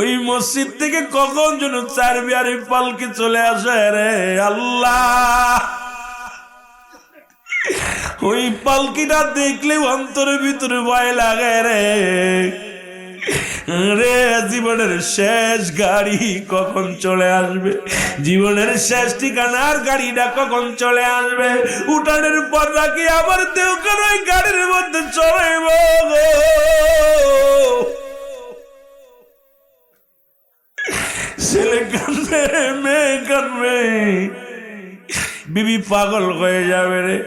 ওই মসজিদ থেকে কখন যেন চার বিয়ারি পালকি চলে আসে রে আল্লাহ। ওই পালকিটা দেখলে অন্তরের ভিতরে ভয় লাগে রে রে। জীবনের শেষ গাড়ি কখন চলে আসবে, জীবনের শেষ ঠিকানার গাড়িটা কখন চলে আসবে। উঠানের পর রাখি আবার দেওকার ওই গাড়ির মধ্যে চড়াইব গো। ছেলে কানবে, মেয়ে কানবে, বিবি পাগল হয়ে যাবে রে।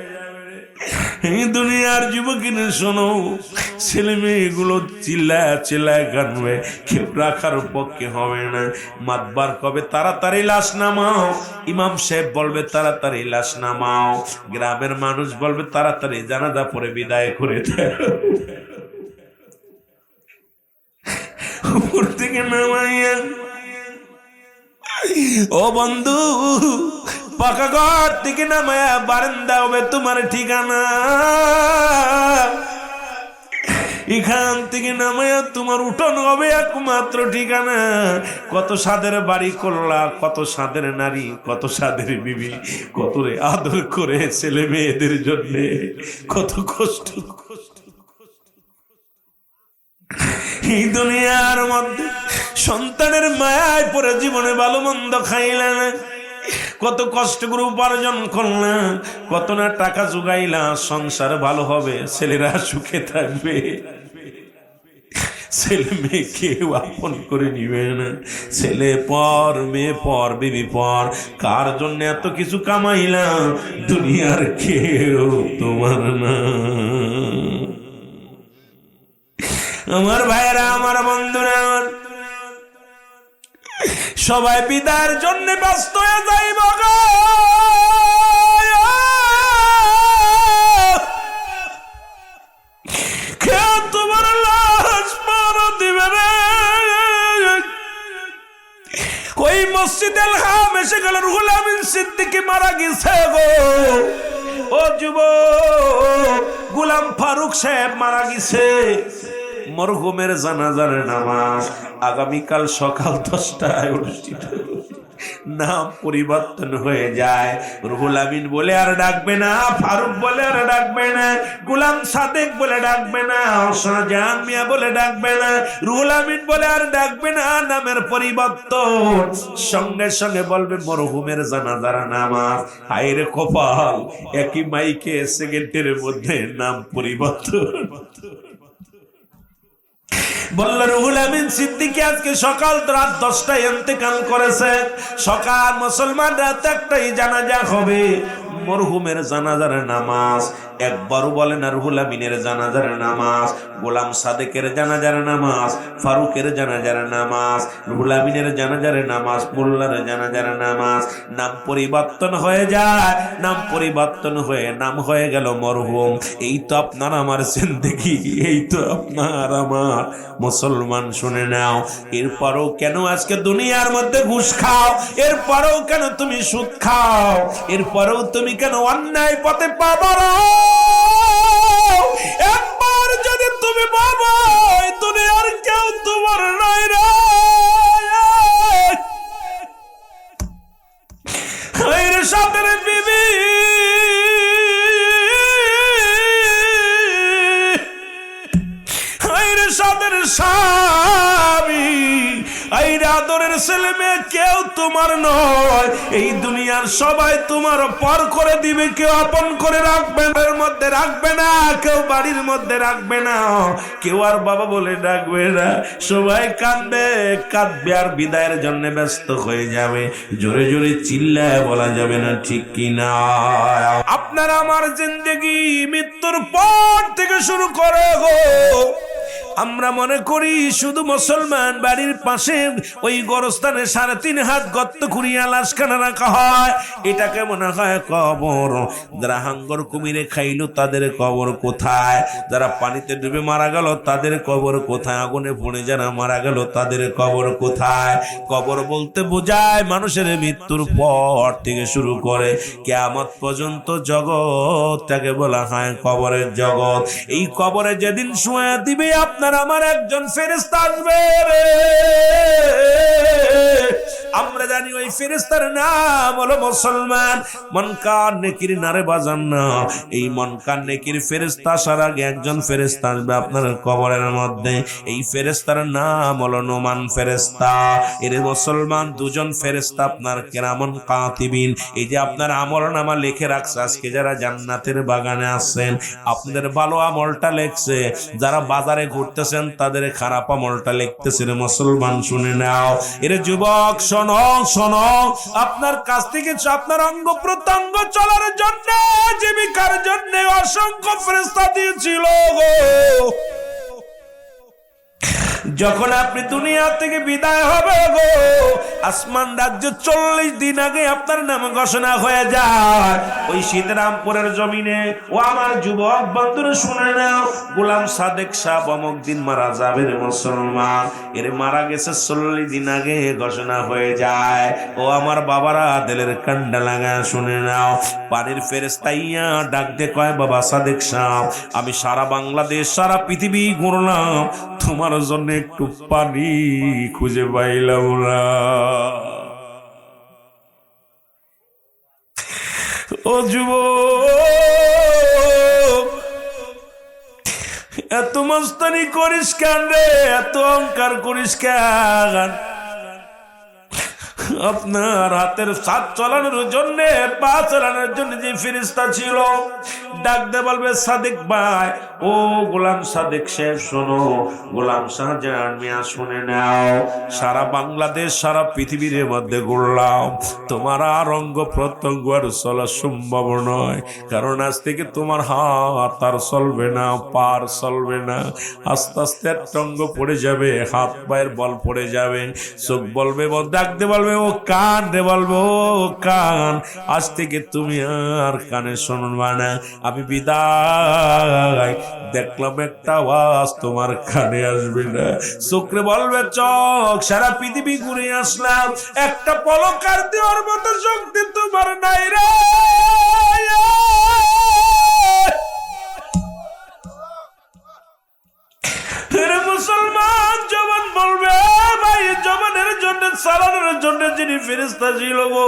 এই দুনিয়ার যুবকিনে শোনো, ছেলে মেয়েগুলো চিল্লায় চিল্লায় কানবে, কেউ রাখার পক্ষে হবে না। মাতবার কবে তাড়াতাড়ি লাশ নামাও, ইমাম সাহেব বলবে তাড়াতাড়ি লাশ নামাও, গ্রামের মানুষ বলবে তাড়াতাড়ি জানাজা পড়ে বিদায় করে দাও। উপর থেকে নামাইয়া ও বন্ধু, পাকা ঘর থেকে নামায়া বারান্দা হবে তোমার ঠিকানা। এখান থেকে নামায়া তোমার উঠোন হবে একমাত্র ঠিকানা। কত সাদের বাড়ি করলা, কত সাদের নারী, কত সাদের বিবি, কত রে আদর করে ছেলে মেয়েদের জন্য, কত কষ্ট। এই দুনিয়ার মধ্যে সন্তানের মায়ায় পড়ে জীবনে ভালো মন্দ খাইলা না, কত কষ্ট করে উপার্জন করলা, কত না টাকা জোগাইলা, সংসার ভালো হবে, ছেলেরা সুখে থাকবে, ছেলে মেয়ে কেউ আপন করে নিবে না। ছেলে পর, মেয়ে পর, বিবি পর, কার জন্য এত কিছু কামাইলাম, দুনিয়ার কেউ তোমার না। আমার ভাইরা, আমার বন্ধুরা, সবাই বিদায়ের জন্য ব্যস্ত হয়ে যাইব গো। কেউ তোমার লাশ মারা দিবে রে। ওই মসজিদে হাম এসে গেল, রুহুল আমিন সিদ্দিকী মারা গেছে গো। ও যুবক, গোলাম ফারুক সাহেব মারা গেছে। মরহুমের জানাজার নামাজ আগামীকাল সকাল 10টায় অনুষ্ঠিত। নাম পরিবর্তন হয়ে যায়, রুহুল আমিন বলে আর ডাকবে না, ফারুক বলে আর ডাকবে না, গোলাম সাদেক বলে ডাকবে না, শাহজাহান মিয়া বলে ডাকবে না, রুহুল আমিন বলে আর ডাকবে না। নামের পরিবর্তন, সঙ্গে সঙ্গে বলবে মরহুমের জানাজার নামাজ। হায় রে কপাল, একই মাইকে সেকেন্ডের মধ্যে নাম পরিবর্তন। বলল রুহুল আমিন সিদ্দিকী আজকে সকাল রাত 10টায় ইন্তেকাল করেছে। সকাল মুসলমান রাত 1টায় জানাজা হবে। মরহুমের জানাজার নামাজ একবারও বলে না। রুহুল আমিনের জানাজার নামাজ, গোলাম সাদেকের জানাজার নামাজ, ফারুকের জানাজার নামাজ, রুহুল আমিনের জানাজার নামাজ, মোল্লার জানাজার নামাজ। নাম পরিবর্তন হয়ে যায়, নাম পরিবর্তন হয়ে নাম হয়ে গেল মরহুম। এই তো আপনার আমার জিন্দেগি, এই তো আপনার আমার মুসলমান। শুনে নাও, এরপরও কেন আজকে দুনিয়ার মধ্যে ঘুষ খাও? এরপরও কেন তুমি সুদ খাও? এরপরও তুমি কেন অন্যায় পথে পাবো? একবার যদি তুমি বাবা, দুনিয়ার কেউ তোমার নাই রে। সাদের বিবি, সাদের স্বামী, আদরের ছেলে মেয়ে কেউ তোমার নয়। এই দুনিয়ার সবাই তোমার পর করে দিবে, কেউ আপন করে রাখবে এর মধ্যে রাখবে না, কেউ বাড়ির মধ্যে রাখবে না, কেউ আর বাবা বলে ডাকবে না। সবাই কাঁদবে, কাঁদবে আর বিদায়ের জন্য ব্যস্ত হয়ে যাবে। জোরে জোরে চিল্লায় বলা যাবে না, ঠিক কিনা? আপনার আমার জিন্দেগি মৃত্যুর পর থেকে শুরু করে গো। আমরা মনে করি শুধু মুসলমান বাড়ির পাশে ওই গোরস্থানে 3.5 হাত গর্ত খুঁড়িয়া লাশখানা রাখা হয়, এটাকে মনে হয় কবর। যারা হাঙ্গর কুমিরে খাইলো তাদের কবর কোথায়? যারা পানিতে ডুবে মারা গেল তাদের কবর কোথায়? আগুনে পুড়ে যারা মারা গেল তাদের কবর কোথায়? কবর বলতে বোঝায় মানুষের মৃত্যুর পর থেকে শুরু করে কিয়ামত পর্যন্ত জগৎটাকে বলা হয় কবরের জগৎ। এই কবরে যেদিন শুয়ে দিবে আপনার আমার একজন ফেরেশতা আসবে রে। আমরা জানি ওই ফেরেশতার নাম হলো মুসলমান। মুনকার নেকির নারে বাজান না, এই মুনকার নেকির ফেরেশতা আসার আগে একজন ফেরেশতা আসবে আপনার কবরের মধ্যে। এই ফেরেশতার নাম হলো নোমান ফেরেশতা। এর মুসলমান দুজন ফেরেশতা আপনার কিরামান কাতিবিন, এই যে আপনার আমলনামা লিখে রাখছে। আজকে যারা জান্নাতের বাগানে আছেন আপনাদের ভালো আমলটা লিখছে, যারা বাজারে ঘুরতেছেন তাদের খারাপ আমলটা লিখতেছে। মুসলমান শুনে নাও, এর যুবক শোনো শোনো, আপনার কাছ থেকে আপনার অঙ্গ প্রত্যঙ্গ চলার জন্য, জীবিকার জন্য অসংখ্য ফেরেশতা দিয়েছিল গো। যখন আপনি দুনিয়া থেকে বিদায় হবে গো, আসমান রাজ্য 40 দিন আগে আপনার নাম ঘোষণা হয়ে যায় ওই শীতরামপুরের জমিনে। ও আমার যুবক বন্ধুরা শুনে নাও, গোলাম সাদেক সাহেব অমুক দিন মারা যাবে রে মুসলমান, এর মারা গেছে 40 দিন আগে ঘোষণা হয়ে যায়। ও আমার বাবারা দিলের কান্ডা লাগা শুনে নাও, পানির ফেরেশতাইয়া ডাক দে কয়, বাবা সাদেক সাহেব, আমি সারা বাংলাদেশ সারা পৃথিবী ঘুরলাম, তোমার জন্য একটু পানি খুঁজে পাইলাম না। ও যুবক, এত মস্তানি করিস কেন রে, এত অহংকার করিস কেন? আপনার হাতের সাত চালানোর জন্য, পা চালানোর জন্য যে ফেরেশতা ছিল ডাকতে বলবে, সাদেক ভাই, ও গোলাম সাদেক সাহেব শোনো, গোলাম শাহজাহান মিয়া শুনে নাও, সারা বাংলাদেশ সারা পৃথিবীর মধ্যে ঘুরলাম, তোমার আর অঙ্গ প্রত্যঙ্গ আর চলা সম্ভব নয়, কারণ আজ থেকে তোমার হাত আর চলবে না, পার চলবে না, আস্তে আস্তে একটা অঙ্গ পড়ে যাবে, হাত পায়ের বল পড়ে যাবে, চোখ বলবে, ডাকতে বলবে, ও কান রে, বলবো ও কান, আজ থেকে তুমি আর কানে শুনবা না, আমি বিদায়, দেখলাম একটা আওয়াজ তোমার কানে আসবে না, চোখে বলবে চোখ, সারা পৃথিবী ঘুরে আসলাম, একটা পলক আর দেওয়ার মতো শক্তি তোমার নাই রে। মুসলমান জবান বলবে, ভাই জবানের জন্য চালানোর জন্য যিনি ফেরেশতা ছিল গো,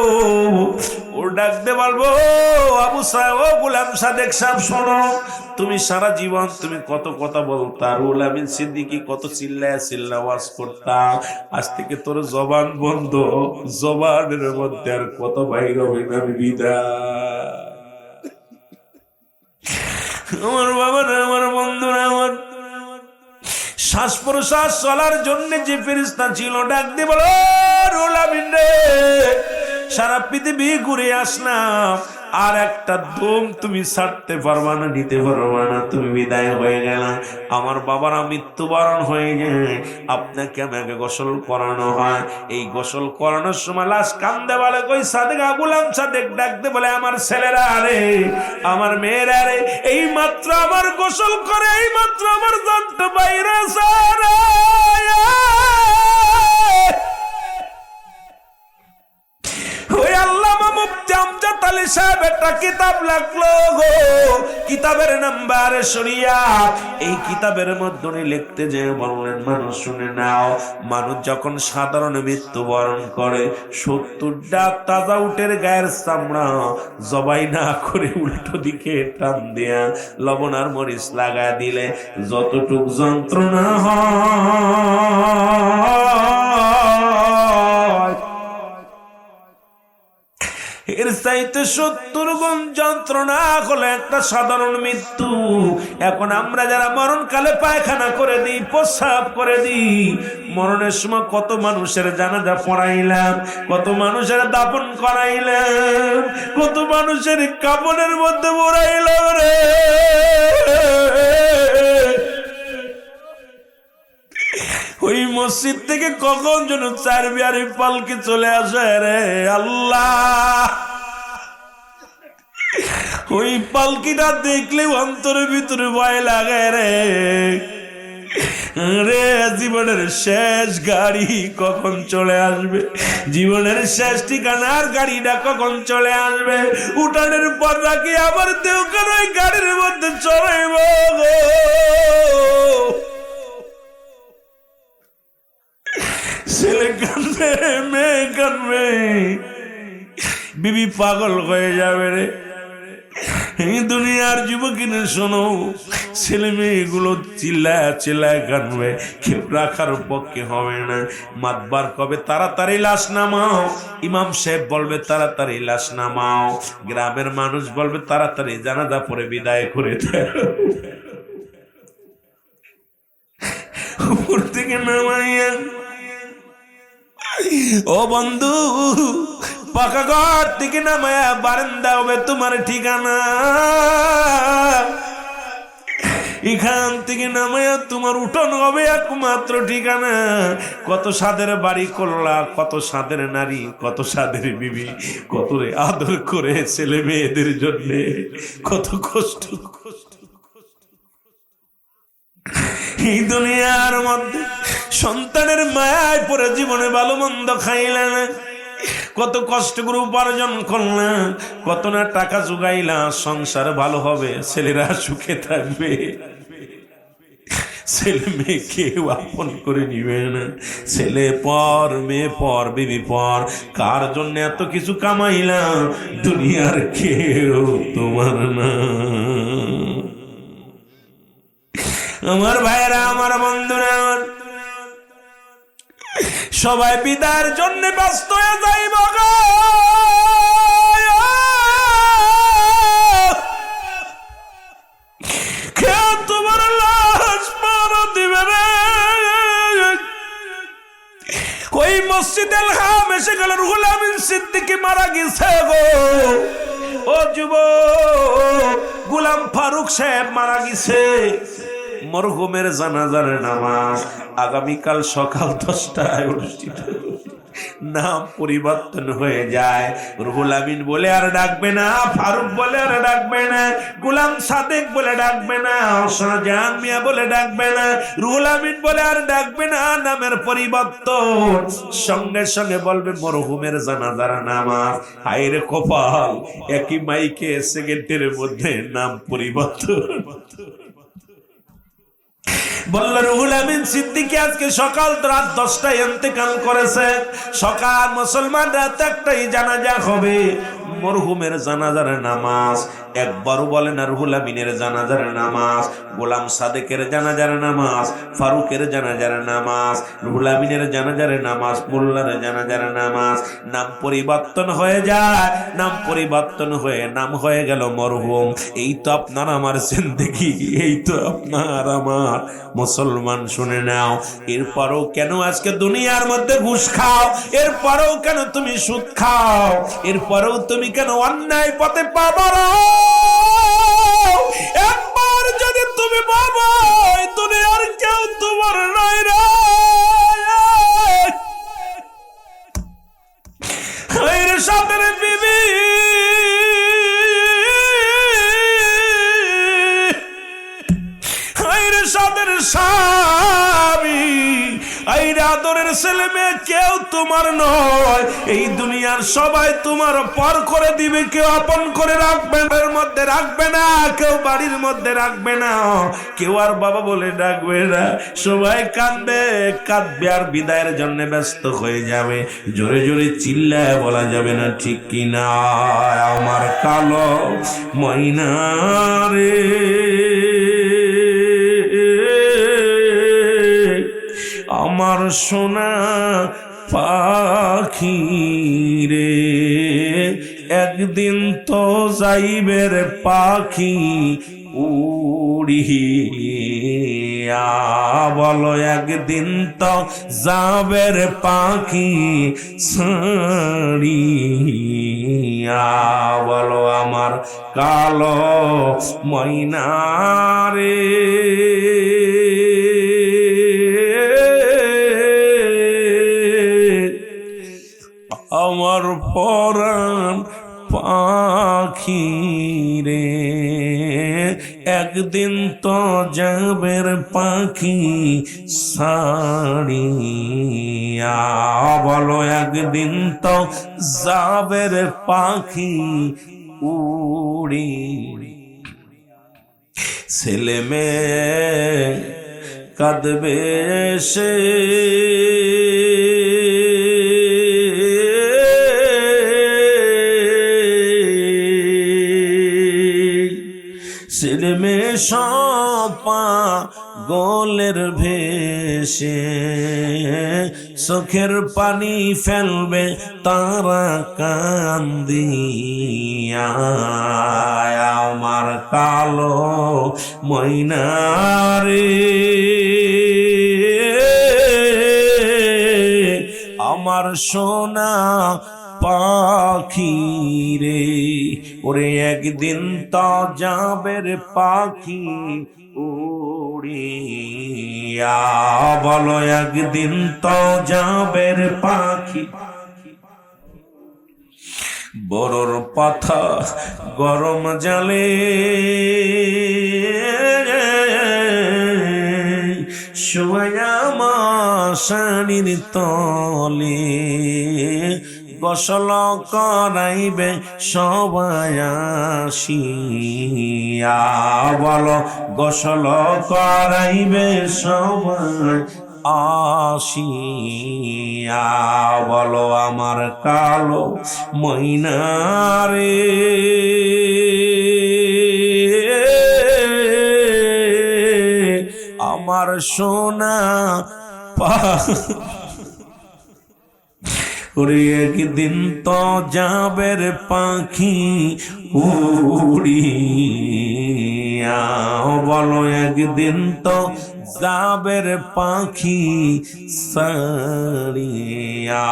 ও ডাকতে বলবো, আবু সাহেব, ও গোলাম সাদেক সাহেব শোনো, তুমি সারা জীবন তুমি কত কথা বলতা, রুহুল আমিন সিদ্দিকী কত চিল্লায় চিল্লা ওয়াজ করতা, আজ থেকে তোর জবান বন্ধ, জবানের মধ্যে আর কত বাইর হবে না, বিদায়। আমার বাবারা, আমার বন্ধুরা, আমার শ্বাস প্রশ্বাস চলার জন্য যে ফেরেশতা ছিল ডাক দিয়ে বলো, রুহুল আমিন রে, সারা পৃথিবী ঘুরে আসলাম, আর একটা দম তুমি ছাড়তে পারবা না, নিতে পারবা না, তুমি বিদায় হয়ে গেলা, আমার বাবারা মৃত্যুবরণ হয়ে যায়, আপনাকে আমাকে গোসল করানো হয়, এই গোসল করানোর সময় লাশ কান্দে বলে, কই সাদেক, গোলাম সাদেক ডাকতে বলে, আমার ছেলেরা রে, আমার মেয়েরা রে, এই মাত্র আমার গোসল করে, এই মাত্র আমার জানটা বাইরে সারা, ওই আল্লামা মুফতি আমজাদ আলী সাহেব একটা কিতাব লিখলো গো, কিতাবের নাম্বার শরিয়াত, এই কিতাবের মধ্যে লিখতে যে বললেন, মানুষ শুনে নাও, মানুষ যখন সাধারণ মৃত্যুবরণ করে 70টা তাজা উটের গায়ের চামড়া জবাই না করে উল্টো দিকে টান দিয়া লবণ আর মরিচ লাগায় দিলে যতটুক যন্ত্রণা হয়, এর চাইতে 70 গুণ যন্ত্রণা হলো একটা সাধারণ মৃত্যু। এখন আমরা যারা মরণকালে পায়খানা করে দিই, প্রস্রাব করে দিই, মরণের সময় কত মানুষের জানাজা পড়াইলাম, কত মানুষের দাফন করাইলাম, কত মানুষের কাপড়ের মধ্যে পড়াইলাম রে, ওই মসজিদ থেকে কখন যেন 4 বিয়ারি পালকি চলে আসে রে আল্লাহ, ওই পালকিটা দেখলে অন্তরের ভিতরে ভয় লাগে রে, রে জীবনের শেষ গাড়ি কখন চলে আসবে, জীবনের শেষ ঠিকানার গাড়িটা কখন চলে আসবে, উঠানের পর রাখি আবার দেওকার ওই গাড়ির মধ্যে চড়াইব গো, ছেলে কাঁদবে, মেয়ে কাঁদবে, বিবি পাগল হয়ে যাবে রে। এই দুনিয়ার যুবকিনে শোনো, ছেলে মেয়েগুলো চিল্লায় চিল্লায় কাঁদবে, কেউ রাখার পক্ষে হবে না। মাতবার কবে তাড়াতাড়ি লাশ নামাও, ইমাম সাহেব বলবে তাড়াতাড়ি লাশ নামাও, গ্রামের মানুষ বলবে তাড়াতাড়ি জানাজা পড়ে বিদায় করে দাও। উপর থেকে নামাইয়া, ও বন্ধু, পাকা ঘর থেকে নামায়া বারান্দা হবে তোমার ঠিকানা, এখান থেকে নামায়া তোমার উঠোন হবে একমাত্র ঠিকানা। কত সাদের বাড়ি করলা, কত সাদের নারী, কত সাদের বিবি, কত আদর করে ছেলে মেয়েদের জন্য, কত কষ্ট। এই দুনিয়ার মধ্যে সন্তানের মায়ায় পড়ে জীবনে ভালো মন্দ খাইলা না, কত কষ্ট করে উপার্জন করলা, কত না টাকা জোগাইলা, সংসার ভালো হবে, ছেলেরা সুখে থাকবে, ছেলে মেয়ে কেউ আপন করে নিবে না। ছেলে পর, মেয়ে পর, বিবি পর, কার জন্য এত কিছু কামাইলা? দুনিয়ার কেউ তোমার না। আমার ভাইরা, আমার বন্ধুরা, সবাই বিদায়ের জন্য ব্যস্ত হয়ে যাইব গো। কেউ তোমার লাশ মারা দিবে রে। ওই মসজিদে হাম এসে গেল, রুহুল আমিন সিদ্দিকী মারা গেছে গো। ও যুবক, গোলাম ফারুক সাহেব মারা গেছে। মরহুমের জানাজার নামাজ আগামীকাল সকাল 10টায় অনুষ্ঠিত। নাম পরিবর্তন হয়ে যায়, রুহুল আমিন বলে আর ডাকবে না, ফারুক বলে আর ডাকবে না, গোলাম সাদেক বলে ডাকবে না, শাহজাহান মিয়া বলে ডাকবে না, রুহুল আমিন বলে আর ডাকবে না। নামের পরিবর্তন, সঙ্গে সঙ্গে বলবে মরহুমের জানাজার নামাজ। হায় রে কপাল, একই মাইকে সেকেন্ডের মধ্যে নাম পরিবর্তন। বলল রুহুল আমিন সিদ্দিকী আজকে সকাল রাত 10টায় ইন্তেকাল করেছে। সকাল মুসলমান রাত 1টায় জানাজা হবে। মরহুমের জানাজার নামাজ একবারও বলে না। রুহুল আমিনের জানাজার নামাজ, গোলাম সাদেকের জানাজার নামাজ, ফারুকের জানাজার নামাজ, রুহুল আমিনের জানাজার নামাজ, মোল্লার জানাজার নামাজ। নাম পরিবর্তন হয়ে যায়, নাম পরিবর্তন হয়ে নাম হয়ে গেল মরহুম। এই তো আপনার আমার জিন্দেগি, এই তো আপনার আমার। মুসলমান শুনে নাও, এরপরও কেন আজকে দুনিয়ার মধ্যে ঘুষ খাও? এরপরও কেন তুমি সুদ খাও? এরপরও তুমি কেন অন্যায় পথে পাবো? একবার যদি তুমি ভাবো দুনিয়ার কেউ তোমার নাই রে। সাদের বিবি, সাদের স্বামী, আদরের ছেলে মেয়ে কেউ তোমার নয়। এই দুনিয়ার সবাই তোমার পর করে দিবে, কেউ আপন করে রাখবে এর মধ্যে রাখবে না, কেউ বাড়ির মধ্যে রাখবে না, কেউ আর বাবা বলে ডাকবে না। সবাই কাঁদবে, কাঁদবে আর বিদায়ের জন্য ব্যস্ত হয়ে যাবে। জোরে জোরে চিল্লায় বলা যাবে না, ঠিক কিনা? আমার কালো ময়না রে, আমার সোনা পাখি রে, একদিন তো যাইবের পাখি উড়িয়া। বলো একদিন তো যাবের পাখি ছাড়িয়া। বলো আমার কালো ময়না রে, আমার পরাণ পাখি রে, একদিন তো যাবের পাখি ছাড়িয়া। বলো একদিন তো যাবের পাখি উড়ি। ছেলে মেয়ে কাঁদবে সে, সব পাগলের ভেসে, চোখের পানি ফেলবে তারা কান্দিয়া। আমার কালো ময়নারে, আমার সোনা পাখি রে, ওরে একদিন তো যাবে রে পাখি উড়িয়া। বলো একদিন তো যাবে রে পাখি। বড়র পাথা গরম জালে, শোয়া মশানির তলে, গোসল করাইবে সবাই আসিয়া। বলো গোসল করাইবে সবাই আসিয়া। বলো আমার কালো ময়নারে, আমার সোনা ওরে একদিন তো যাবে রে পাখি উড়িয়া। বলো একদিন তো যাবে রে পাখি সারিয়া।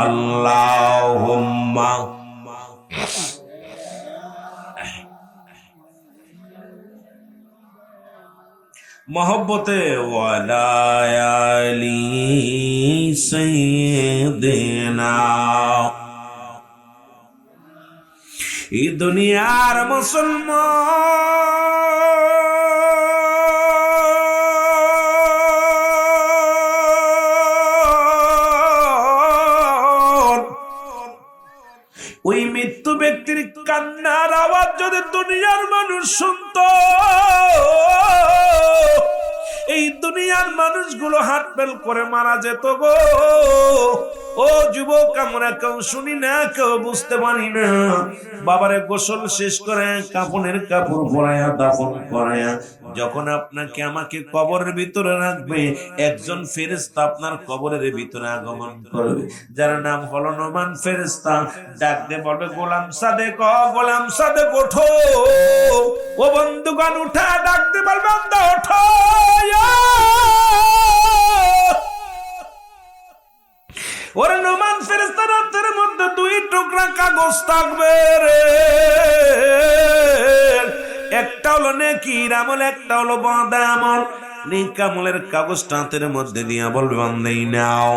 আল্লাহুম্মা मोहब्बते वाला अली सैयदना। ई दुनियार मुसलमान, ওই মৃত্যু ব্যক্তির কান্নার আওয়াজ যদি দুনিয়ার মানুষ শুনতো, এই দুনিয়ার মানুষগুলো হাত ফেল করে মারা যেত গো। ও যুবক, আমরা কেউ শুনি না, কেউ বুঝতে পারি না। বাবারে গোসল শেষ করে কাপড়ের কাপড় পরায়া দাফন করায়া যখন আপনাকে আমাকে কবরের ভিতরে রাখবে, একজন ফেরেশতা আপনার কবরের ভিতরে আগমন করবে, যার নাম হলো নোমান ফেরেশতা। ডাক দিয়ে বলবে গোলাম সাদেক, গোলাম সাদেক ওঠো। ও বন্ধুগণ উঠা, ডাক দিয়ে বলবে বান্দা ওঠো। ওরে নোমান ফেরেশতার হাতের মধ্যে দুই টুকরা কাগজ থাকবে রে, একটা হলো নেকির আমল, একটা হলো বাঁদা আমল। নেক আমলের কাগজটা হাতের মধ্যে দিয়া বলবে বান্দা এই নাও।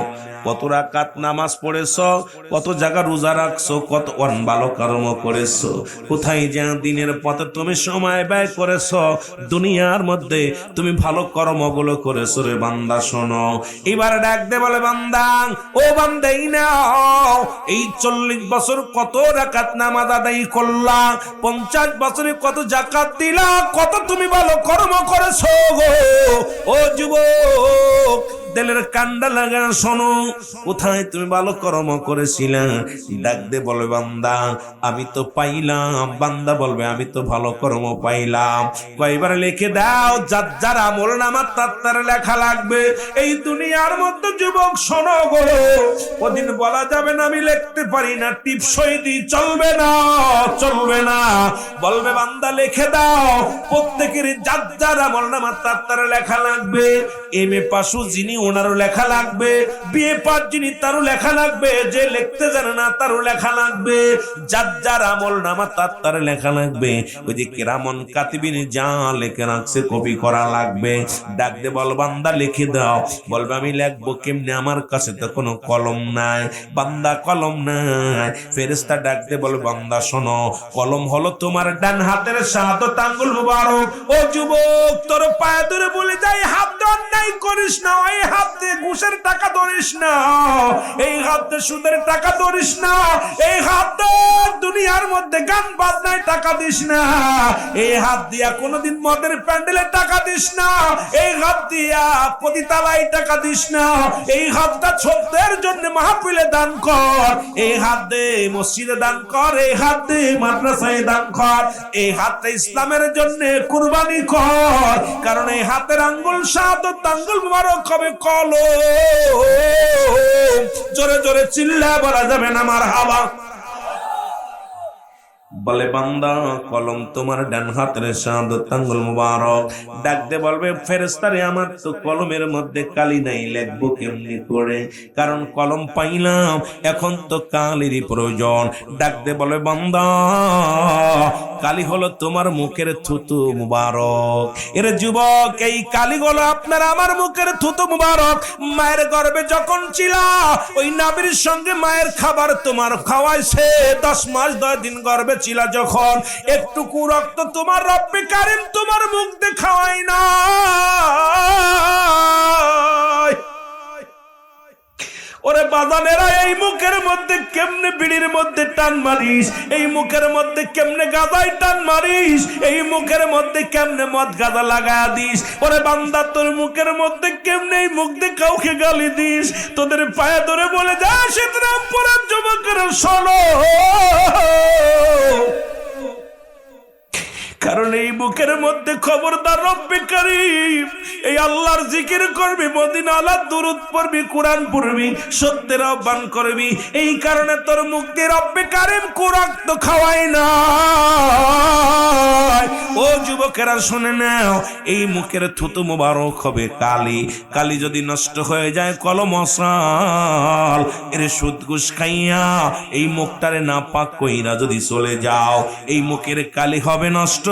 কত রাকাত নামাজ পড়েছো, কত জায়গা রোজা রাখছো, কত ভালো কর্ম করেছো, কোথায় যা দিনের পথে তুমি সময় ব্যয় করেছো, দুনিয়ার মধ্যে তুমি ভালো কর্মগুলো করেছো রে বান্দা। শোনো, এবার ডাক দে বলে বান্দা, ও বান্দা এই নাও, এই 40 বছর কত রাকাত নামাজ আদায় করলা, 50 বছরে কত যাকাত দিলা, কত তুমি ভালো কর্ম করেছো গো। ও যুবক, দিলের কান্ডা লাগা শোনো, কোথায় তুমি ভালো কর্ম করেছিলে। ডাক দে বলে বান্দা আমি তো পাইলাম। বান্দা বলবে আমি তো ভালো কর্ম পাইলাম। কয়বার লিখে দাও, যার যার আমল নামা তার লেখা লাগবে। এই দুনিয়ার মধ্যে যুবক শোনো গো, ওদিন বলা যাবে না আমি লিখতে পারি না, টিপসই দি চলবে না, চলবে না। বলবে বান্দা লিখে দাও, প্রত্যেকের যার যার আমল নামা তার লেখা লাগবে। এমএ পাশু যিনি ওনারও লেখা লাগবে, বিএ পাস যিনি তারও লেখা লাগবে, যে লিখতে জানে না তারও লেখা লাগবে। যার যার আমল নামা তার লেখা লাগবে। ওই যে কিরামন কাতিবিন যা লেখে রাখছে কপি করা লাগবে। ডাক দে বল বান্দা লিখে দাও। বলবে আমি লিখবো কেমনে, আমার কাছে তো কোনো কলম নাই। বান্দা কলম নাই। ফেরেশতা ডাক দে বল বান্দা শোনো, কলম হলো তোমার ডান হাতের শাহাদাত আঙ্গুল মুবারক। ও যুবক, তোর পায়ে ধরে বলে যাই হাত অন্যায় করিস না, ওই হাত দিয়ে ঘুষের টাকা ধরিস না, এই হাত দিয়ে সুদের টাকা ধরিস না, এই হাত দিয়ে দুনিয়ার মধ্যে গান বাজনায় টাকা দিস না, এই হাত দিয়া কোনোদিন মদের প্যান্ডেলে টাকা দিস না, এই হাত দিয়া পতিতালায় টাকা দিস না, এই হাতটা ছোটদের জন্য মাহফিলে দান কর, এই হাত দে মসজিদে দান কর, এই হাত দে মাদ্রাসায় দান কর, এই হাতটা ইসলামের জন্য কুরবানি কর, কারণ এই হাতের আঙ্গুল শাহাদাত আঙ্গুল মুবারক হবে কলম। জোরে জোরে চিল্লা বলা যাবে না মারহাবা। বলে বান্দা কলম তোমার ডান হাতের শাহাদাত আঙ্গুল মুবারক। ডাকতে বলবে ফেরেশতারে আমার তো কলমের মধ্যে কালি নাই, লিখবো কেমনি করে, কারণ কলম পাইলাম, এখন তো কালিরই প্রয়োজন। ডাকতে বলে বান্দা কালি হলো তোমার মুখের থুতু মুবারক। এর যুবক এই কালি হলো আপনার আমার মুখের থুতু মুবারক। মায়ের গর্ভে যখন ছিলা ওই নাবির সঙ্গে মায়ের খাবার তোমার খাওয়াইছে, 10 মাস 10 দিন গর্ভে ছিলা যখন, একটুকু রক্ত তোমার রব্বে কারিম তোমার মুখ দেখায় না। ওরে বাজানেরা এই মুখের মধ্যে কেমনে বিড়ির মধ্যে টান মারিস, এই মুখের মধ্যে কেমনে গাঁজায় টান মারিস, এই মুখের মধ্যে কেমনে মদ গাঁজা লাগা দিস। ওরে বান্দা তোর মুখের মধ্যে কেমনে এই মুখ দিয়ে কাউকে গালি দিস। তোদের পায়ে ধরে বলে যা শীতরামপুরের যুবকেরা শোনো, কারণ এই বুকের মধ্যে খবরদার রব্বে কারীম এই আল্লাহর জিকির করবি, মদিনা আলার দুরূদ পড়বি, কোরআন পড়বি, সত্যের আহ্বান করবি। এই কারণে তোর মুখ দিয়ে রব্বে কারীম কুরক্ত খাওয়াই না। ও যুবকেরা শুনে নাও, এই মুখের থুতু মুবারক হবে কালি। কালি যদি নষ্ট হয়ে যায় কলম অসাল, এর সুদ ঘুষ খাইয়া এই মুখটারে না পাক কইরা যদি চলে যাও, এই মুখের কালি হবে নষ্ট,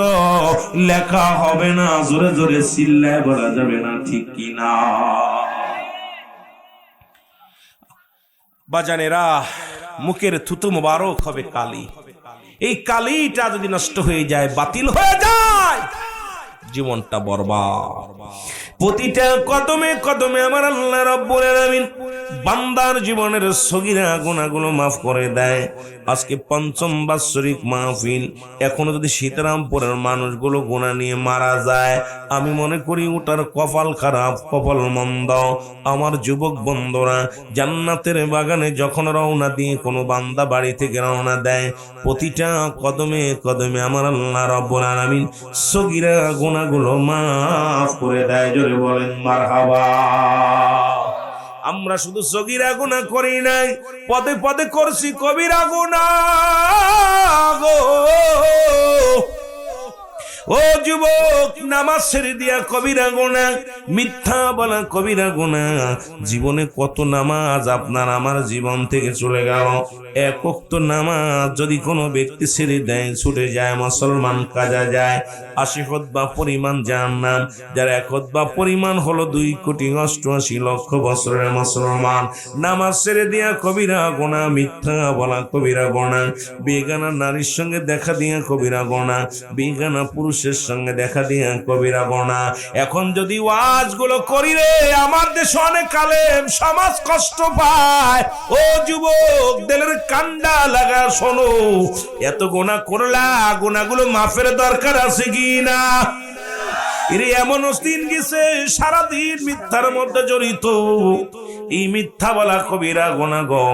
লেখা হবে না। জোরে জোরে চিল্লায় বলা যাবে না ঠিক কিনা? বাজানেরা মুখের থুতু মুবারক হবে কালি। এই কালিটা যদি নষ্ট হয়ে যায়, বাতিল হয়ে যায়, জীবনটা বরবাদ। প্রতিটা কদমে কদমে আমার আল্লাহ রাব্বুল আলামিন বান্দার জীবনের সগীরা গুনাহগুলো মাফ করে দেয়। আজকে ৫ম বাৎসরিক মাহফিল, এখনো যদি সীতারামপুরের মানুষগুলো গুনাহ নিয়ে মারা যায়, আমি মনে করি ওটার কপাল খারাপ, কপাল মন্দ। আমার যুবক বন্ধুরা জান্নাতের বাগানে যখন রওনা দিয়ে কোনো বান্দা বাড়ি থেকে রওনা দেয়, প্রতিটা কদমে কদমে আমার আল্লাহ রাব্বুল আলামিন সগীরা গুনাহগুলো মাফ করে দেয়। জোরে বলেন মারহাবা। আমরা শুধু সগীরা গুনাহ করি নাই, পদে পদে করছি কবিরা গুনাহ গো। ও যুবক, নামাজ ছেড়ে দিয়া কবিরা গুনাহ, মিথ্যা বলা কবিরা গুনাহ। জীবনে কত নামাজ আপনার আমার জীবন থেকে চলে গেল। এক ওয়াক্ত নামাজ যদি কোনো ব্যক্তি ছেড়ে দেয়, ছুটে যায়, মুসলমান কাজা যায়, ৮০ খুতবা পরিমাণ জাহান্নাম। যার ১ খুতবা পরিমাণ হলো ২,৮৮,০০,০০০ বছরের মুসলমান। নামাজ ছেড়ে দিয়া কবিরা গুনাহ, মিথ্যা বলা কবিরা গুনাহ, বেগানা নারীর সঙ্গে দেখা দিয়া কবিরা গুনাহ, বেগানা পুরুষের সঙ্গে দেখা দিয়া কবিরা গুনাহ। এখন যদি ওয়াজগুলো করি রে, আমার দেশে অনেক আলেম সমাজ কষ্ট পায়। ও যুবক, দিলের কান্ডা লাগা শোনো, এত গুনাহ করলা, গুনাহগুলো মাফের দরকার আছে কি না? এর এমন অস্তিন গেছে সারাদিন মিথ্যার মধ্যে জড়িত। এই মিথ্যা বলা কবিরা গুনাহ গো।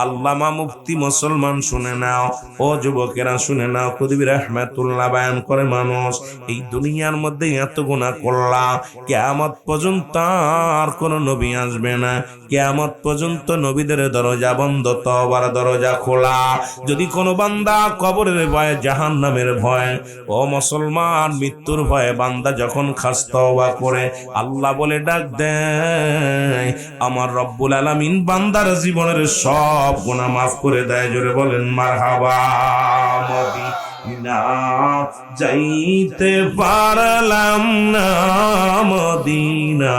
আল্লামা মুফতি মুসলমান শুনে নাও, ও যুবকেরা শুনে নাও, খুদবি রাহমাতুল্লাহ বয়ান করে, মানুষ এই দুনিয়ার মধ্যে এত গুনাহ করলা, কিয়ামত পর্যন্ত আর কোন নবী আসবে না। কিয়ামত পর্যন্ত নবীদের দরজা বন্ধ, তওবার দরজা খোলা। যদি কোনো বান্দা কবরের ভয়ে, জাহান্নামের ভয়ে, ও মুসলমান মৃত্যুর ভয়ে বান্দা যখন খাস তওবা করে, আল্লাহ বলে ডাক দেয়, আমার রব্বুল আলামিন বান্দার জীবনের সব গুনাহ মাফ করে দেয়। জোরে বলেন মারহাবা। মদিনা যাইতে পারলাম না, মদিনা